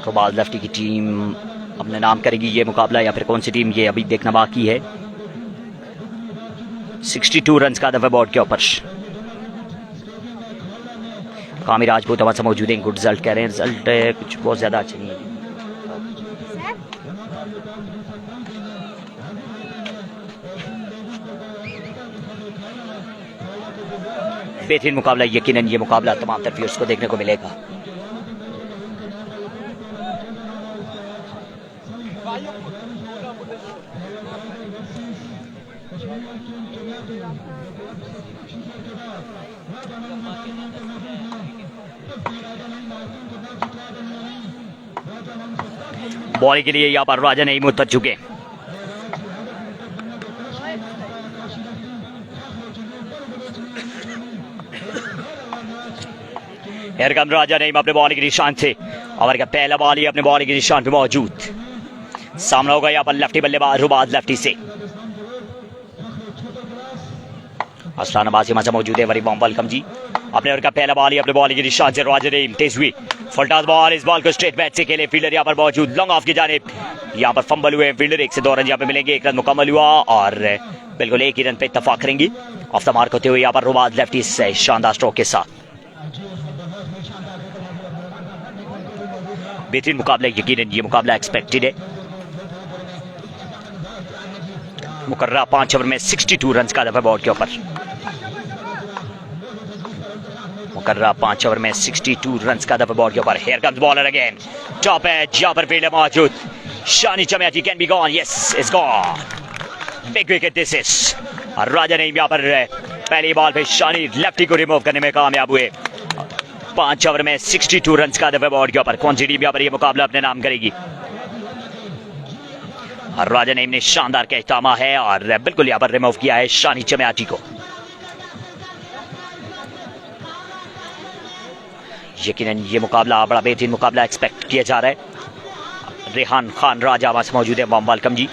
रुबाज लेफ्टी की टीम अपने नाम करेगी ये मुकाबला या फिर कौन सी टीम, ये अभी देखना बाकी है। 62 रन का दफा बोर्ड के ऊपर। कामी राजपूत हमारे मौजूद हैं, गुड रिजल्ट कह रहे हैं, रिजल्ट कुछ बहुत ज़्यादा अच्छा नहीं है। बेहतरीन मुकाबला, यकीनन ये मुकाबला तमाम तरफ उसको देखने को मिलेगा। बॉलिंग के लिए यहाँ पर राजा नईम उतर चुके। राजा नईम अपने बॉलिंग के निशान से, ओवर का पहला बॉल ही अपने बॉलिंग के निशान पे मौजूद। सामना होगा यहाँ पर लेफ्टी बल्लेबाज रुबाज लेफ्टी से। असलान अब्बासी मजा मौजूद है, वेरी वार्म वेलकम जी। अपने ओवर का पहला बॉल ही अपने बॉलिंग के निशान से राजा नईम तेज हुई, फुलटास बॉल, इस बॉल को स्ट्रेट बैट से खेले, फील्डर यहाँ पर मौजूद, लॉन्ग ऑफ की जानिब यहाँ पर फंबल हुए फील्डर, 1 से 2 रन यहाँ पे मिलेंगे, 1 रन मुकम्मल हुआ और बिल्कुल एक ही रन पे इत्तेफाक करेंगे। ऑफ द मार्क होते हुए यहाँ पर रुबाज लेफ्टी से शानदार स्ट्रोक के साथ। बेहतरीन मुकाबला, यकीनन ये मुकाबला एक्सपेक्टेड है। मुकर्रा 5 ओवर में 62 रन का दफा बोर्ड के ऊपर। मुकर्रा 5 ओवर में 62 रन का दफा बोर्ड के ऊपर। Here comes bowler again, top edge यहाँ पर फील्डर मौजूद, Shani Chamyati can be gone, yes is gone, big wicket this is. और राजा नईम यहाँ पर पहली बॉल पे शानी लेफ्टी को रिमूव करने में कामयाब हुए। 5 ओवर में 62 रन का दफा बोर्ड के ऊपर। कौन सी टीम यहाँ पर ये मुकाबला अपने नाम करेगी? और राजा नईम ने शानदार कैच थामा है और बिल्कुल यहाँ पर रिमूव किया है शानी चम्याटी को। यकीनन ये मुकाबला बड़ा बेहतरीन मुकाबला एक्सपेक्ट किया जा रहा है। रेहान खान राजा हमारे मौजूद है, वार्म वेलकम जी।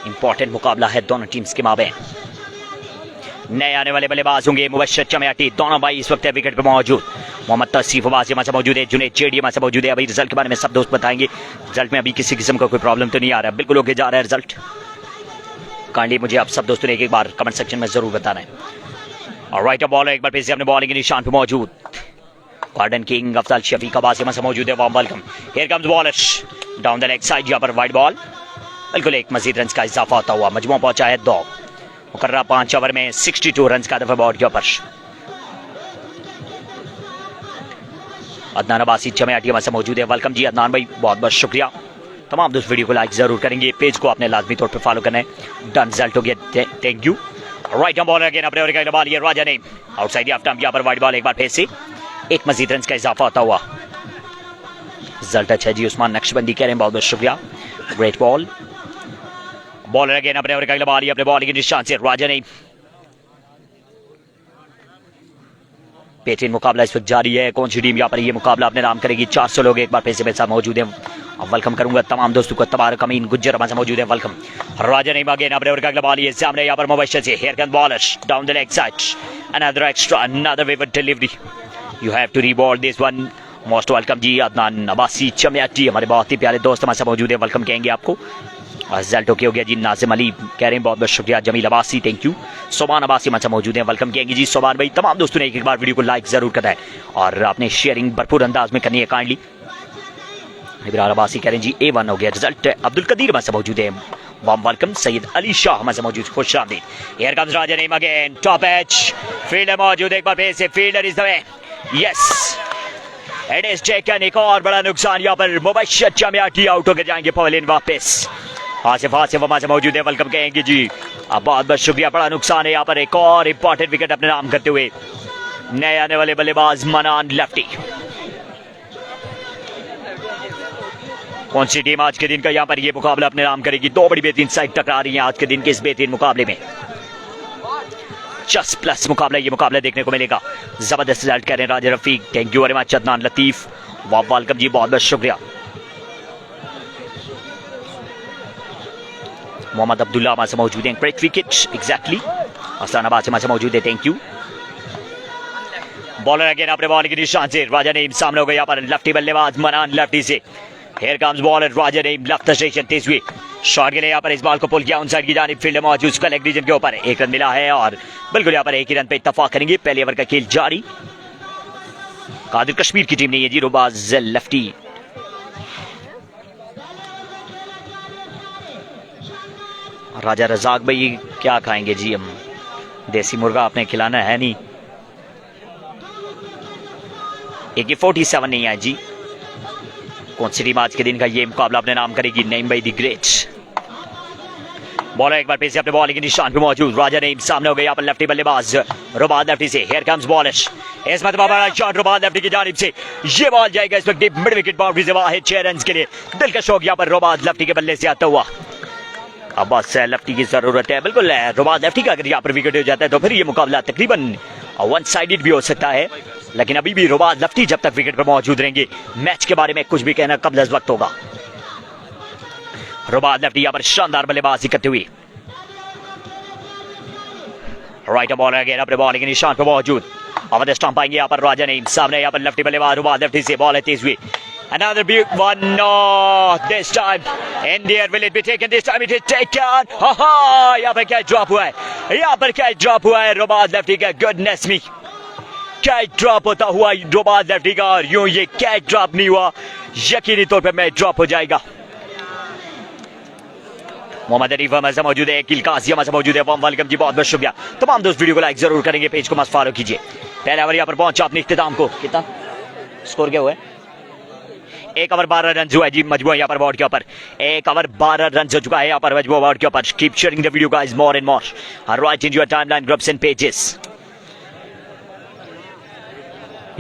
इंपॉर्टेंट मुकाबला है दोनों टीम्स के माबैन। नए आने वाले बल्लेबाज होंगे मुबशर चम्याटी, दोनों भाई इस वक्त विकेट पे मौजूद। मोहम्मद तसीफ हमारे से मौजूद है, जुनेद चेड़ी हमारे मौजूद है। अभी रिजल्ट के बारे में सब दोस्त बताएंगे। रिजल्ट में अभी किसी किस्म का कोई प्रॉब्लम तो नहीं आ रहा है, बिल्कुल ओके जा रहा है रिजल्ट। काइंडली मुझे आप सब दोस्तों ने एक बार कमेंट सेक्शन में जरूर बताना है। और राइट बॉलर एक बार फिर से अपने बॉलिंग के निशान पे मौजूद, गार्डन किंग अफजल शफीक अब्बासी से मौजूद है, warm welcome. Here comes bowler down the leg side, यहाँ पर वाइड बॉल, बिल्कुल एक मजीद रन का इजाफा होता हुआ मजमू पहुंचा है 2। मुकर्रा 5 ओवर में 62 रन का दफा बोर्ड के ऊपर। अदनान अब्बासी चम्याटी हमारे मौजूद है, वेलकम जी अदनान भाई, बहुत बहुत शुक्रिया। तमाम दोस्त वीडियो को लाइक जरूर करेंगे, पेज को आपने लाजमी तौर पर फॉलो करना है। डन, रिजल्ट हो गया, थैंक यू। राइट हम बॉलर अगेन अपने ओवर का बॉल, ये राजा ने आउटसाइड ऑफ स्टंप, यहाँ पर वाइड बॉल, एक बार फिर से एक मजीद रन का इजाफा होता हुआ। रिजल्ट अच्छा है जी, उस्मान नक्शबंदी कह रहे हैं, बहुत बहुत शुक्रिया। ग्रेट बॉल, बॉलर अगेन अपने ओवर का बॉल, अपने बॉलिंग के निशान से राजा ने। बेहतरीन मुकाबला इस वक्त जारी है। कौन सी टीम यहाँ पर ये मुकाबला अपने नाम करेगी? 400 लोग एक बार फिर से मेरे साथ मौजूद हैं। वेलकम करूंगा तमाम दोस्तों को। तबारक अमीन गुज्जर हमारे मौजूद है, वेलकम। राजा ने अगेन अपने ओवर का बॉल, ये सामने यहाँ पर मुबशर से, here comes bowler down the leg side, another extra, another wicket delivery, you have to rebowl this one. Most welcome ji Adnan Abbasi Chamyati, हमारे बहुत ही प्यारे दोस्त हमारे साथ मौजूद है, वेलकम कहेंगे आपको। रिजल्ट ओके हो गया जी, नाजिम अली कह रहे हैं, बहुत बहुत शुक्रिया। Jamil Abbasi thank you. सोबान अब्बासी हमारे मौजूद हैं, वेलकम कहेंगे जी। सोबान भाई, तमाम दोस्तों ने एक बार वीडियो को लाइक जरूर करना है और आपने शेयरिंग भरपूर अंदाज में करनी है काइंडली। इब्रार अब्बासी कह रहे हैं जी A1 हो गया रिजल्ट। अब्दुल कदीर हमारे साथ मौजूद है, वार्म वेलकम। सैयद अली शाह हमारे साथ मौजूद, खुश आमदीद। Here comes Raja Naeem again, top edge fielder मौजूद, एक बार फिर से fielder is the way, yes it is taken. एक और बड़ा नुकसान यहाँ पर, मुबशर चमियाटी आउट होकर जाएंगे पवेलियन वापस। आसिफ हमारे साथ मौजूद है, वेलकम कहेंगे जी, अब बहुत बहुत शुक्रिया। बड़ा नुकसान है यहाँ पर, एक और इंपॉर्टेंट विकेट अपने नाम करते हुए नए आने वाले बल्लेबाज मनान लेफ्टी। कौन सी टीम आज के दिन का यहाँ पर ये मुकाबला अपने नाम करेगी? दो बड़ी बेहतरीन साइड टकरा रही हैं आज के दिन के इस बेहतरीन मुकाबले में। 10+ मुकाबला ये मुकाबला देखने को मिलेगा। जबरदस्त रिजल्ट कह रहे हैं Raja Rafiq, thank you very much. Adnan Latif welcome ji, बहुत बहुत शुक्रिया। मोहम्मद अब्दुल्ला हमारे से मौजूद हैं, ग्रेट विकेट एग्जैक्टली। असलानाबाद से हमारे से मौजूद है, थैंक यू। बॉलर अगेन अपने बॉलिंग के निशान से राजा नईम सामने हो गए यहाँ पर लेफ्टी बल्लेबाज मनान लेफ्टी से। Here comes bowler Raja Naeem, left station तेज हुए शॉट के लिए यहाँ पर इस बॉल को पुल किया उन साइड की जानिब, फील्ड मौजूद उसका लेग रीजन के ऊपर एक रन मिला है और बिल्कुल यहाँ पर एक ही रन पे इत्तफाक करेंगे। पहले ओवर का खेल जारी। कादिर कश्मीर की टीम नहीं है जी, रुबाज लेफ्टी। राजा रजाक भाई क्या खाएंगे जी, हम देसी मुर्गा आपने खिलाना है नहीं। AK-47 नहीं है जी। कौन सी टीम आज के दिन का ये मुकाबला अपने नाम करेगी? नईम भाई दी ग्रेट। बॉलर एक बार फिर से अपने बॉलिंग के निशान पे मौजूद, राजा नईम सामने हो गए यहाँ पर लेफ्टी बल्लेबाज रुबाज लेफ्टी से। हियर कम्स बॉलर, इस मतलब बड़ा शॉट रुबाज लेफ्टी की जानिब से, ये बॉल जाएगा इस वक्त डीप मिड विकेट बाउंड्री से बाहर 6 रन के लिए। दिलकश शॉट यहाँ पर रुबाज लेफ्टी के बल्ले से आता हुआ। अब बस लेफ्टी की जरूरत है, बिल्कुल रुबाज लेफ्टी का अगर यहाँ पर विकेट हो जाता है तो फिर ये मुकाबला तकरीबन वन साइडेड भी हो सकता है, लेकिन अभी भी रुबाज लेफ्टी जब तक विकेट पर मौजूद रहेंगे मैच के बारे में कुछ भी कहना कब्ल अज़ वक्त होगा। रुबाज लेफ्टी यहाँ पर शानदार बल्लेबाजी करते हुए, राइट बॉलर अगेन अपने बॉलिंग के निशान पर मौजूद। अब स्टंप आएंगे यहाँ पर राजा नईम सामने यहाँ पर लेफ्टी बल्लेबाज रुबाज लेफ्टी से, बॉल है तेज हुई। Another big one, no, this time in the air, will it be taken? This time it is taken. Ha यहाँ पर क्या ड्रॉप हुआ है, यहाँ पर क्या ड्रॉप हुआ है रुबाज लेफ्टी का, गुडनेस मी, क्या ड्रॉप होता हुआ रुबाज लेफ्टी का, और यूं ये क्या ड्रॉप नहीं हुआ, यकीनी तौर पे मैच ड्रॉप हो जाएगा। मोहम्मद अरीफ हमारे साथ मौजूद है, किल कासी हमारे साथ मौजूद है, वेलकम जी, बहुत बहुत शुक्रिया। तमाम दोस्त वीडियो को लाइक जरूर करेंगे, पेज को मस्त फॉलो कीजिए। पहला ओवर यहाँ पर पहुंचा अपने इख्तिताम को, कितना स्कोर क्या हुआ है? 1 ओवर 12 रन हुआ है जी मजबूर यहाँ पर बोर्ड के ऊपर। 1 ओवर 12 रन हो चुका है यहाँ पर मजबूर बोर्ड के ऊपर। Keep sharing the video guys more and more, right in your timeline groups and pages.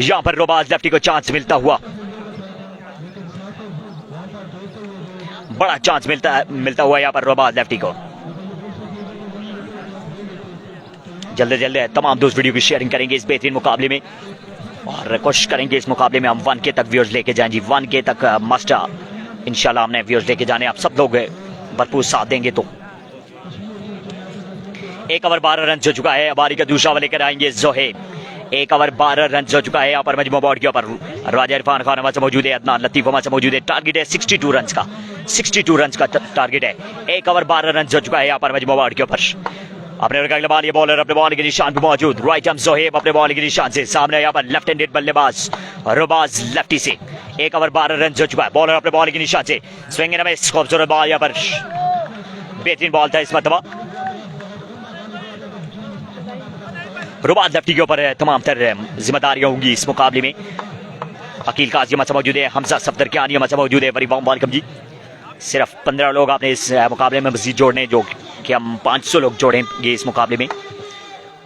यहाँ पर रुबाज लेफ्टी को चांस मिलता हुआ, बड़ा चांस मिलता हुआ यहाँ पर रुबाज लेफ्टी को। जल्दी जल्दी तमाम दोस्त वीडियो की शेयरिंग करेंगे इस बेहतरीन मुकाबले में, और कोशिश करेंगे इस मुकाबले में हम 1K तक व्यूअर्स लेके जाएं जी। 1K तक मस्ट इंशाल्लाह हमने व्यूअर्स लेके जाने, आप सब लोग भरपूर साथ देंगे तो। 1 ओवर 12 रन हो चुका है, बारी का दूसरा ओवर लेकर आएंगे जोहेब। 1 ओवर 12 रन हो चुका है यहाँ पर मजमू बोर्ड के ऊपर। राजा इरफान खान हमारे मौजूद है, अदनान लतीफ हमारे मौजूद है। टारगेट है 62 रन का, 62 रन का टारगेट है। 1 ओवर 12 रन हो चुका है यहाँ पर मजमू बोर्ड के ऊपर। अपने अगले बॉलर अपने बॉलिंग के निशान पर मौजूद, राइट आर्म जोहेब अपने बॉलिंग के निशान से सामने यहाँ पर लेफ्ट हैंडेड बल्लेबाज रुबाज लेफ्टी से। 1 ओवर 12 रन हो चुका है, बॉलर अपने बॉलिंग के निशान से, स्विंग एंड मिस, खूबसूरत बॉल यहाँ पर, बेहतरीन बॉल था इस मरतबा। रुबाज लेफ्टी के ऊपर तमाम तर जिम्मेदारियां होंगी इस मुकाबले में। अकील काजी हमारे मौजूद है, हमजा सफदर के आनी हमारे मौजूद है, वेरी वार्म वेलकम जी। सिर्फ 15 लोग आपने इस मुकाबले में मजीद जोड़ने, जो कि हम 500 लोग जोड़ेंगे इस मुकाबले में,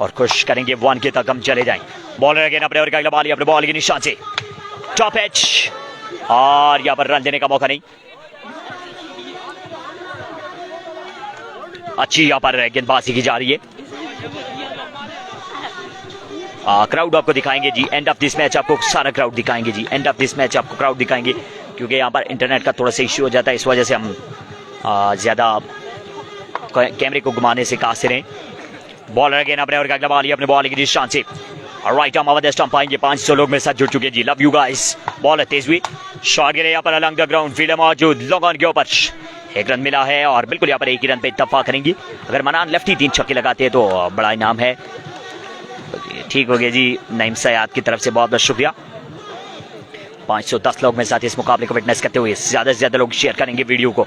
और कोशिश करेंगे 1K तक हम चले जाएं। बॉलर अगेन अपने ओवर का अगला बॉल अपने बॉल के निशान से, टॉप एज, और यहाँ पर रन देने का मौका नहीं। अच्छी यहाँ पर गेंदबाजी की जा रही है। क्राउड आपको दिखाएंगे जी, एंड ऑफ दिस मैच आपको सारा क्राउड दिखाएंगे जी, एंड ऑफ दिस मैच आपको क्राउड दिखाएंगे, क्योंकि यहाँ पर इंटरनेट का थोड़ा सा इश्यू हो जाता है, इस वजह से हम ज़्यादा कैमरे को घुमाने से कासिर हैं। बॉलर अगेन अपने और अगला बॉल अपने बॉल की निशान से, राइट आर्म आवाज स्टंप पाएंगे। 500 लोग मेरे साथ जुड़ चुके जी, लव यू गाइस। बॉल तेज हुई, शॉट गिरे यहाँ पर अलॉन्ग द ग्राउंड, फील्डर मौजूद, लोगों के ऊपर 1 रन मिला है, और बिल्कुल यहाँ पर 1 ही रन पे इत्तफाक करेंगी। अगर मनान लेफ्टी 3 छक्के लगाते हैं तो बड़ा इनाम है। ठीक हो गया जी, नईम सयाद की तरफ से बहुत बहुत शुक्रिया। 510 लोग मेरे साथ इस मुकाबले को विटनेस करते हुए, ज़्यादा से ज़्यादा लोग शेयर करेंगे वीडियो को।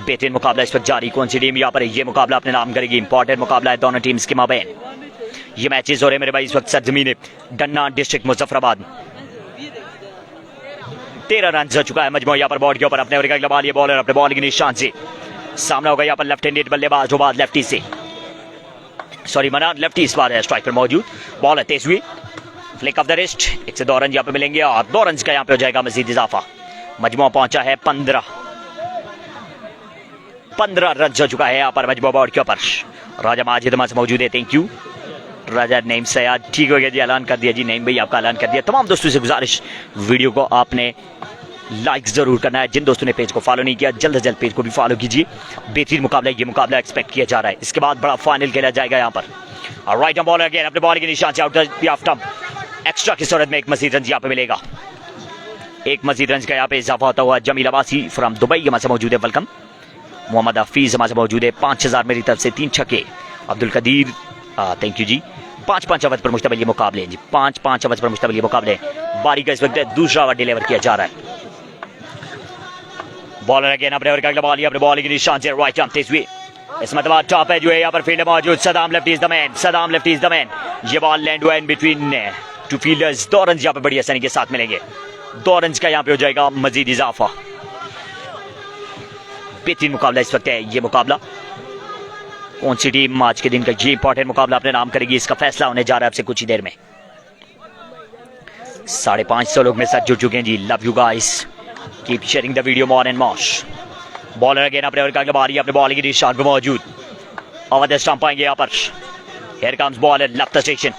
बेहतरीन मुकाबला इस वक्त जारी। कौन सी टीम यहाँ पर ये मुकाबला अपने नाम करेगी? इंपॉर्टेंट मुकाबला है दोनों टीम्स के माबैन। ये मैचेस हो रहे हैं मेरे भाई इस वक्त सरजमीन डन्ना डिस्ट्रिक्ट मुजफ्फराबाद। 13 रन हो चुका है मजमू यहाँ पर बोर्ड के ऊपर। अपने ओवर लगा लिए बॉलर अपने बॉल के निशान से। सामना होगा यहाँ पर लेफ्ट हैंडेड बल्लेबाज रुबाज लेफ्टी से, सॉरी मनान लेफ्टी इस बार है स्ट्राइक पर मौजूद। बॉल है तेज हुई, फ्लिक ऑफ द रिस्ट। 1 से 2 रन यहाँ पे मिलेंगे और 2 रन का यहाँ पे हो जाएगा मजीद इजाफा। मजमू पहुंचा है 15 रन हो चुका है यहाँ पर मजमू बोर्ड के ऊपर। राजा माजिद हमारे मौजूद है, थैंक यू राजा। नईम सयाद ठीक हो गया जी, ऐलान कर दिया जी नईम भाई, आपका ऐलान कर दिया। तमाम दोस्तों से गुजारिश, वीडियो को आपने लाइक जरूर करना है। जिन दोस्तों ने पेज को फॉलो नहीं किया जल्द से जल्द पेज को भी फॉलो कीजिए। बेहतरीन मुकाबला, ये मुकाबला एक्सपेक्ट किया जा रहा है। इसके बाद बड़ा फाइनल खेला जाएगा यहाँ पर। और राइट बॉल अगेन अपने बॉल के निशान से आउट एक्स्ट्रा की सूरत में 1 मजीद रन यहाँ पे मिलेगा। 1 मजीद रन का यहाँ पे इजाफा होता हुआ। जमील अब्बासी फ्रॉम दुबई हमारे से मौजूद है, वेलकम। मोहम्मद हफीज हमारे से मौजूद है, 5000 मेरी तरफ से 3 छक्के। अब्दुल कदीर थैंक यू जी। 5-5 ओवर पर मुश्तमिल ये मुकाबले हैं जी, 5-5 ओवर पर मुश्तमिल ये मुकाबले। बारी का इस वक्त दूसरा ओवर डिलीवर किया जा रहा है। बॉलर अगेन अपने ओवर का अगला बॉल अपने बॉल के निशान से राइट आर्म तेज हुई। इस मतलब टॉप है जो है यहाँ पर फील्ड मौजूद। Saddam lefty is the man, Saddam lefty is the man. ये बॉल लैंड हुआ इन बिटवीन 2 फील्डर्स। 2 रन यहाँ पे बढ़िया सनी के साथ मिलेंगे। 2 रन का यहाँ पे हो जाएगा मजीद इजाफा। बेहतरीन मुकाबला इस वक्त है ये मुकाबला। कौन सी टीम आज के दिन का ये इंपॉर्टेंट मुकाबला अपने नाम करेगी, इसका फैसला होने जा रहा है आपसे कुछ ही देर में। 550 लोग मेरे साथ जुड़ चुके हैं ji, love you guys, keep sharing the video more and more. Bowler again अपने ओवर का अगला बारी अपने बॉल की निशान पे मौजूद। अवध स्टंप पाएंगे यहाँ पर। Here comes bowler left station.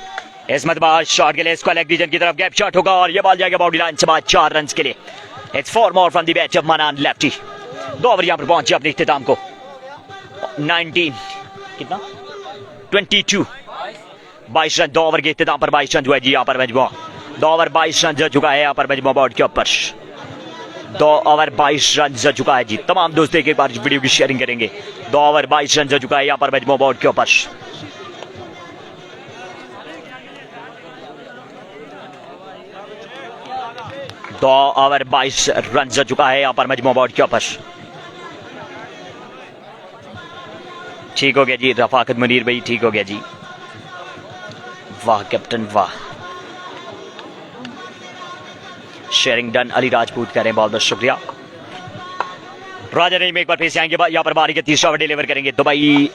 इस मतलब शॉट के लिए इसको लेग रीजन की तरफ गैप शॉट होगा और ये बॉल जाएगा बाउंड्री लाइन से बाद 4 रन के लिए। It's 4 more from the bat of मनान लेफ्टी। 2 ओवर यहाँ पर पहुंचे अपने इख्तिताम को। 19 कितना 22 22 रन 2 ओवर के इख्तिताम पर 22 रन जो है जी यहाँ पर मजमू। 2 ओवर 22 रन हो चुका है यहाँ पर मजमू बोर्ड के ऊपर। 2 ओवर 22 रन हो चुका है जी। तमाम दोस्त एक बार वीडियो की शेयरिंग करेंगे। 2 ओवर 22 रन हो चुका है यहाँ पर मजमू बोर्ड के ऊपर। 2 ओवर 22 रन हो चुका है यहाँ पर मजमू बोर्ड के ऊपर। ठीक हो गया जी रफाकत मुनीर भाई, ठीक हो गया जी। वाह कैप्टन वाह। शेयरिंग डन अली राजपूत करें, बहुत बहुत शुक्रिया। राजा नईम एक बार फिर से आएंगे यहाँ पर बारी के तीसरा ओवर डिलीवर करेंगे। दुबई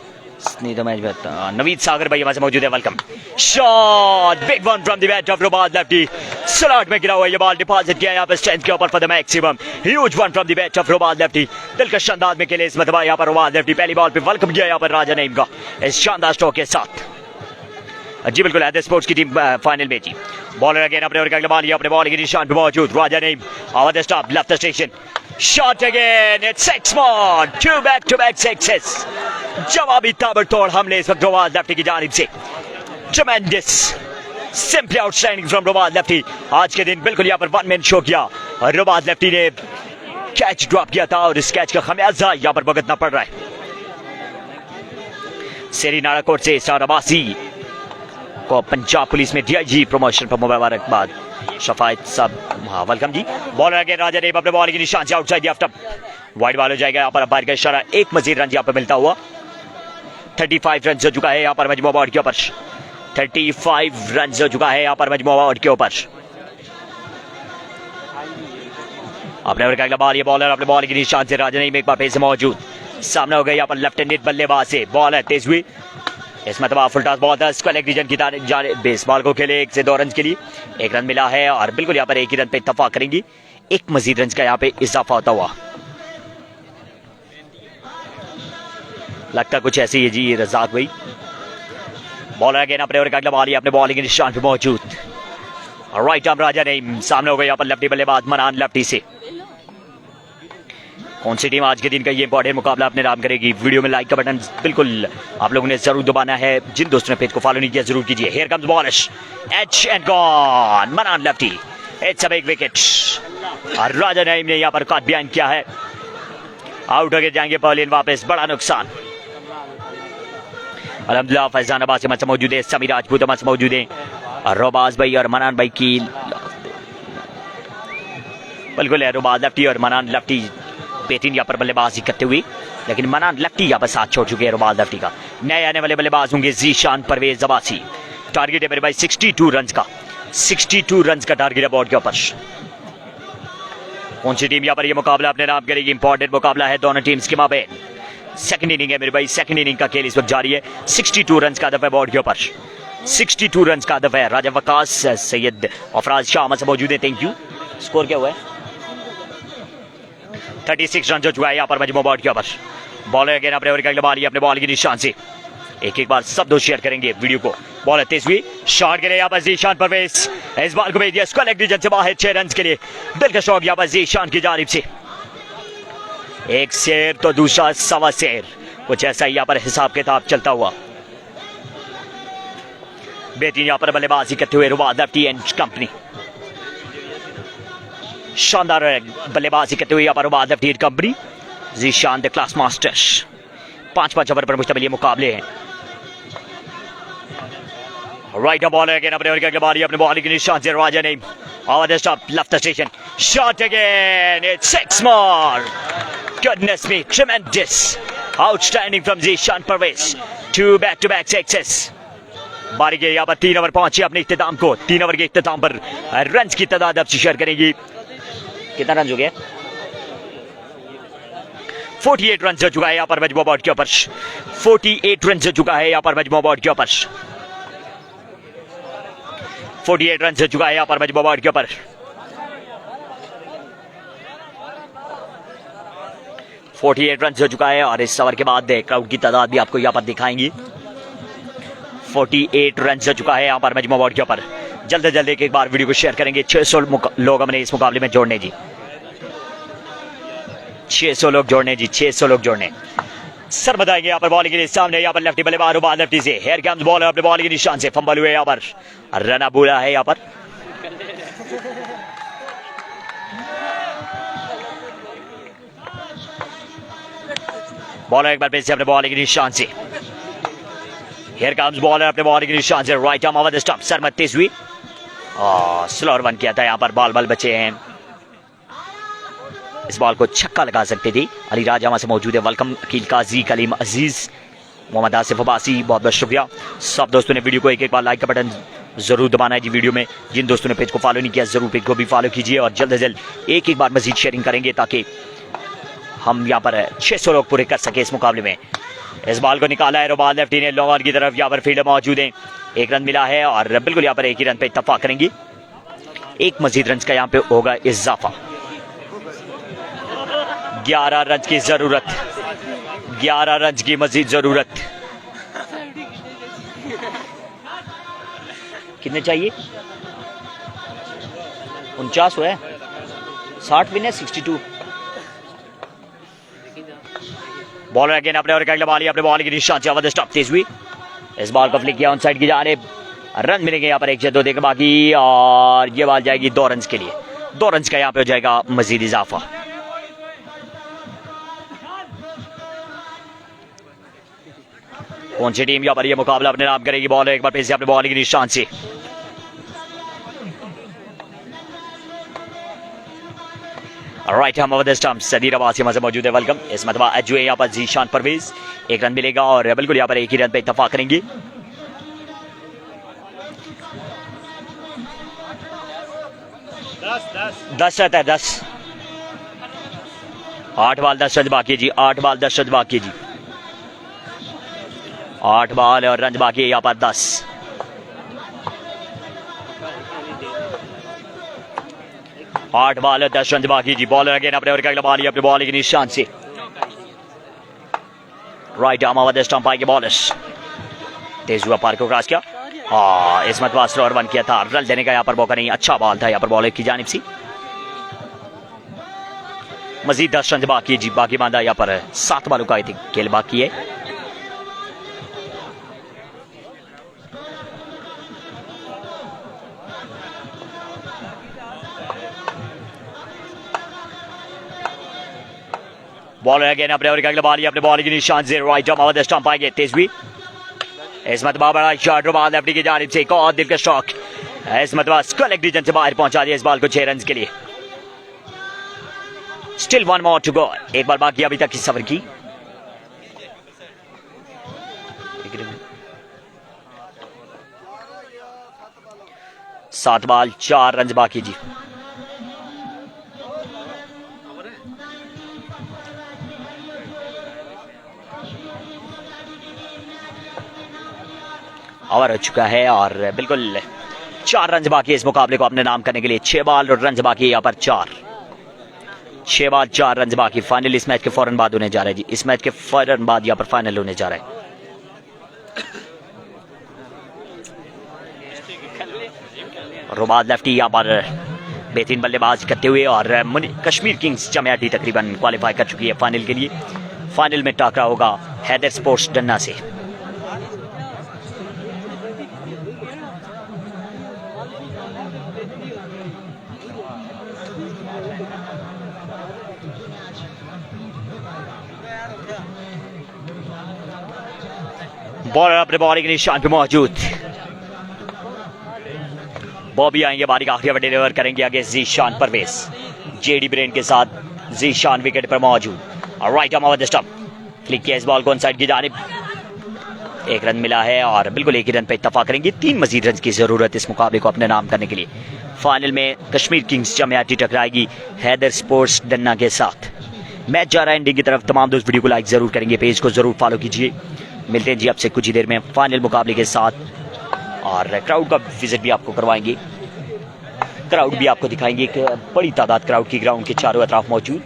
नवीद सागर भाई हमारे मौजूद है, welcome. Shot big one from the bat of Rubaz lefty. Slot में गिरा हुआ ये बॉल डिपॉजिट किया यहाँ पर स्टैंड के ऊपर for the maximum. Huge one from the bat of Rubaz lefty. दिलकश अंदाज में खेले इस मतलब यहाँ पर रुबाज लेफ्टी। पहली बॉल पे वेलकम किया यहाँ पर राजा नईम का इस शानदार स्ट्रोक के साथ। जी बिल्कुल हैदर स्पोर्ट्स की टीम फाइनल में जी। बॉलर अगेन अपने ओवर का अगला बॉल अपने बॉल के निशान पे मौजूद। Raja Naeem over the stop left station. Shot again, it's 6 more, 2 back-to-back sixes। जवाबी ताबड़तोड़ हमले इस वक्त रुबाज लेफ्टी की जानिब से। Tremendous, simply outstanding from Rubaz lefty. आज के दिन बिल्कुल यहाँ पर 1 मैन शो किया और रुबाज लेफ्टी ने कैच ड्रॉप किया था और इस कैच का खमियाजा यहाँ पर भुगतना पड़ रहा है। सेरी नाराकोट से स्टार अब्बासी को पंजाब पुलिस में डीआईजी प्रमोशन पर मुबारकबाद। शफायत साहब हाँ वेलकम जी। बॉलर अगेन राजा नईम अपने बॉल के निशान से outside of tub. Wide ball हो जाएगा यहाँ पर अंपायर का इशारा। 1 मजीद रन यहाँ पर मिलता हुआ। 35 रन हो चुका है यहाँ पर मजमू बोर्ड के ऊपर। 35 रन हो चुका है यहाँ पर मजमू बोर्ड के ऊपर। अपने ओवर का अगला बॉल ये बॉलर अपने बॉल के निशान से राजा नईम एक बार फिर से मौजूद। सामने हो गया यहाँ पर लेफ्ट हैंडेड बल्लेबाज से। बॉल है तेज हुई, इस मतलब फुल टॉस बॉल था। स्क्वायर रीजन की जाने बेस बॉल को खेले 1 से 2 रन के लिए। 1 रन मिला है और बिल्कुल यहाँ पर 1 ही रन पे इत्तफाक करेंगी। 1 मजीद रन का यहाँ पे इजाफा होता हुआ लगता कुछ ऐसे ही है जी रजाक भाई। बॉलर अगेन अपने ओवर का अगला बॉल अपने बॉलिंग के निशान पे मौजूद। राइट आर्म राजा नईम। सामने हो गया यहाँ पर लेफ्टी बल्लेबाज मनान लेफ्टी से। कौन सी टीम आज के दिन का ये इंपॉर्टेंट मुकाबला अपने नाम करेगी? वीडियो में लाइक का बटन बिल्कुल आप लोगों ने जरूर दबाना है। जिन दोस्तों ने पेज को फॉलो नहीं किया जरूर कीजिए। Here comes ball, edge and gone, Manan lefty. It's a big wicket और राजा नईम ने यहाँ पर कॉट बिहाइंड किया है। आउट होकर जाएंगे पहले वापस, बड़ा नुकसान। अल्हम्दुलिल्लाह फैजान अब्बास हमारे मौजूद है, समी राजपूत हमारे मौजूद है और रोबाज भाई और मनान भाई की बिल्कुल है रुबाज लेफ्टी और मनान लेफ्टी बेहतरीन यहाँ पर बल्लेबाजी करते हुए, लेकिन मनान लेफ्टी यहाँ पर साथ छोड़ चुके हैं रुबाज लेफ्टी का। नए आने वाले बल्लेबाज होंगे जीशान परवेज जबासी। टारगेट है मेरे भाई 62 रन का, 62 रन का टारगेट है बोर्ड के ऊपर। कौन सी टीम यहाँ पर ये मुकाबला अपने नाम करेगी? इंपॉर्टेंट मुकाबला है दोनों टीम्स के माबेन। सेकंड इनिंग है मेरे भाई, सेकंड इनिंग का खेल इस वक्त जारी है। 62 रन का हदफ है बोर्ड के ऊपर, 62 रन का हदफ है। राजा वकास सैयद अफराज शाह से मौजूद है, थैंक यू। स्कोर क्या हुआ है? 36 रन हो चुका है यहाँ पर मजमू बोर्ड के ऊपर। बॉलर अगेन अपने ओवर का अगला बॉल, अपने बॉल की निशान से एक बार सब दोस्त शेयर करेंगे वीडियो को। बॉलर तेजवी शॉट के लिए यहाँ पर जीशान परवेज, इस बॉल को भेज दिया स्क्वायर लेग रीजन से बाहर 6 रन के लिए। दिल का शॉट यहाँ पर जीशान की जानिब से, एक शेर तो दूसरा सवा शेर, कुछ ऐसा ही यहाँ पर हिसाब किताब चलता हुआ। बेहतरीन यहाँ पर बल्लेबाजी करते हुए रुबाज लेफ्टी एंड कंपनी, शानदार बल्लेबाजी करते हुए यहाँ पर Rubaz lefty and company. Zeeshan the class masters. 5-5 over पर मुश्तमिल ये मुकाबले हैं। राइट बॉलर अगेन अपने ओवर के अगले बॉल, अपने बॉल की निशान से Raja Naeem over the stop left station, shot again, it's 6 more. Goodness me, tremendous, outstanding from Zishan Parvez. 2 back-to-back sixes. बारी के यहाँ पर 3 ओवर पहुंचे अपने इख्तिताम को। 3 ओवर के इख्तिताम पर रन की तादाद अब शेयर करेंगी। कितना रन हो गया? 48 रन हो चुका है यहाँ पर मजमू बोर्ड के ऊपर। 48 रन हो चुका है यहाँ पर मजमू बोर्ड के ऊपर। 48 रन हो चुका है यहाँ पर मजमू बोर्ड के ऊपर। 48 रन हो चुका है और इस ओवर के बाद क्राउड की तादाद भी आपको यहाँ पर दिखाएंगी। 48 रन हो चुका है यहाँ पर मजमू बोर्ड के ऊपर। जल्द से जल्द एक बार वीडियो को शेयर करेंगे। 600 लोग हमने इस मुकाबले में जोड़ने जी, 600 लोग जोड़ने जी, 600 लोग जोड़ने। सर बताएंगे यहाँ पर बॉल के लिए सामने यहाँ पर लेफ्टी बल्लेबाज रुबाज लेफ्टी से हेयर कम्स बॉल अपने बॉल के निशान से फंबल हुए यहाँ पर रन बोला है यहाँ पर। बॉलर एक बार फिर से अपने बॉल के निशान से, हेयर कम्स बॉलर अपने बॉल के निशान से, right arm over the stump, sir मत तेज हुई, स्लोअर वन किया था यहाँ पर, बॉल बचे हैं। इस बॉल को छक्का लगा सकते थे। अली राजा वहां से मौजूद है, वेलकम अकील काजी, कलीम अजीज, मोहम्मद आसिफ अब्बासी, बहुत बहुत शुक्रिया। सब दोस्तों ने वीडियो को एक बार लाइक का बटन जरूर दबाना है जी वीडियो में। जिन दोस्तों ने पेज को फॉलो नहीं किया जरूर पेज को भी फॉलो कीजिए और जल्द से जल्द एक बार मजीद शेयरिंग करेंगे ताकि हम यहाँ पर 600 लोग पूरे कर सके इस मुकाबले में। इस बॉल को निकाला है रुबाज लेफ्टी ने लॉन्ग ऑन की तरफ, यहाँ पर फील्डर मौजूद है, 1 रन मिला है और बिल्कुल यहाँ पर 1 ही रन पे इत्तफाक करेंगे। 1 मजीद रन का यहाँ पे होगा इजाफा। 11 रन की जरूरत, 11 रन की मजीद जरूरत। कितने चाहिए? 49 हुआ है, 60 विन है, 62। बॉलर अगेन अपने और अगला बॉल, अपने बॉल की निशान से आवाज स्टॉप तेज हुई। इस बॉल को फ्लिक किया ऑन साइड की जानिब, रन मिलेंगे यहाँ पर 1 से 2 देख बाकी और ये बॉल जाएगी 2 रन के लिए। 2 रन का यहाँ पे हो जाएगा मजीद इजाफा। कौन सी टीम यहाँ पर ये मुकाबला अपने नाम करेगी? बॉल एक बार फिर से अपने बॉल की निशान से, राइट हम over the stump, Sadyr Abbasi वहां से मौजूद है, वेलकम। इस मतबा जो है यहाँ पर जीशान परवेज, 1 रन मिलेगा और बिल्कुल यहाँ पर 1 ही रन पे इत्तफाक करेंगे। दस रहता है, 10, 8 बॉल 10 रन बाकी जी, 8 बॉल 10 रन बाकी जी, 8 बॉल और रन बाकी है यहाँ पर 10। आठ बॉल 10 रन बाकी जी। बॉलर अगेन अपने ओवर का अगला बॉल, अपने बॉल के निशान से, right arm over the stump आएंगे बॉलर्स। तेज हुआ पार को क्रॉस किया, इस मतबा स्लोअर वन किया था, रन देने का यहाँ पर मौका नहीं। अच्छा बॉल था यहाँ पर बॉलर की जानिब से। मजीद 10 रन बाकी जी, बाकी बांधा यहाँ पर 7 बॉलों का खेल बाकी है। बॉलर अगेन अपने ओवर का अगला बॉल, अपने बॉल की निशान से, right arm over the stump आएंगे तेज हुई। इस मतबा बड़ा शॉट रुबाज लेफ्टी की जानिब से, एक और दिल का शॉट, इस मतबा स्क्वायर लेग रीजन से बाहर पहुंचा दिया इस बॉल को 6 रन के लिए। Still 1 more to go. एक बार बाकी अभी तक इस सफर की. 7 बॉल 4 रन बाकी जी. ओवर हो चुका है और बिल्कुल 4 रन बाकी है इस मुकाबले को अपने नाम करने के लिए. 6 बॉल और रन बाकी है यहाँ पर 4. 6 बॉल 4 रन बाकी. फाइनल इस मैच के फौरन बाद होने जा रहा है जी. इस मैच के फौरन बाद यहाँ पर फाइनल होने जा रहा है. रुबाज लेफ्टी यहाँ पर बेहतरीन बल्लेबाज करते हुए और कश्मीर किंग्स चम्याटी तकरीबन क्वालिफाई कर चुकी है फाइनल के लिए. फाइनल में टाकरा होगा हैदर स्पोर्ट्स डन्ना से. बॉलर अपने बॉलिंग के निशान पे मौजूद. बॉबी आएंगे बारी का आखिरी ओवर डिलीवर करेंगे आगे जीशान परवेज. जेडी ब्रेन के साथ जीशान विकेट पर मौजूद. Right arm over the stump. Flick किया इस बॉल को ऑन साइड की जानिब. 1 रन मिला है और बिल्कुल एक ही रन पे इत्तफाक करेंगे. 3 मजीद रन की जरूरत इस मुकाबले को अपने नाम करने के लिए. फाइनल में कश्मीर किंग्स चम्याटी टकराएगी हैदर स्पोर्ट्स डन्ना के साथ. मैच जा रहा है एंडिंग की तरफ. तमाम दोस्त वीडियो को लाइक जरूर करेंगे, पेज को जरूर फॉलो कीजिए. मिलते हैं जी आपसे कुछ ही देर में फाइनल मुकाबले के साथ और क्राउड का विजिट भी आपको करवाएंगे. क्राउड भी आपको दिखाएंगे. एक बड़ी तादाद क्राउड की ग्राउंड के चारों तरफ मौजूद.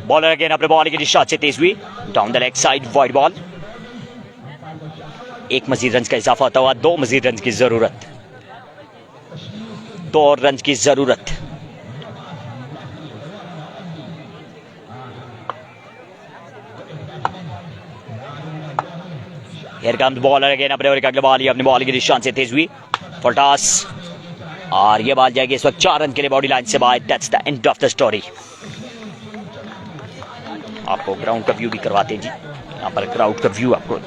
बॉलर अगेन अपने बॉल के निशान से तेज हुई down the leg side wide ball. 1 मजीद रन का इजाफा होता हुआ 2 मजीद रन की जरूरत. 2 और रन की जरूरत. Here comes bowler again अपने ओवर का अगला बॉल. अपने बॉल के निशान से तेज हुई फुल टॉस और ये बॉल जाएगी इस वक्त 4 रन के लिए बॉडी लाइन से बाहर. That's the end of the story. आपको ग्राउंड का व्यू भी करवाते हैं जी. यहाँ पर ग्राउंड का व्यू आपको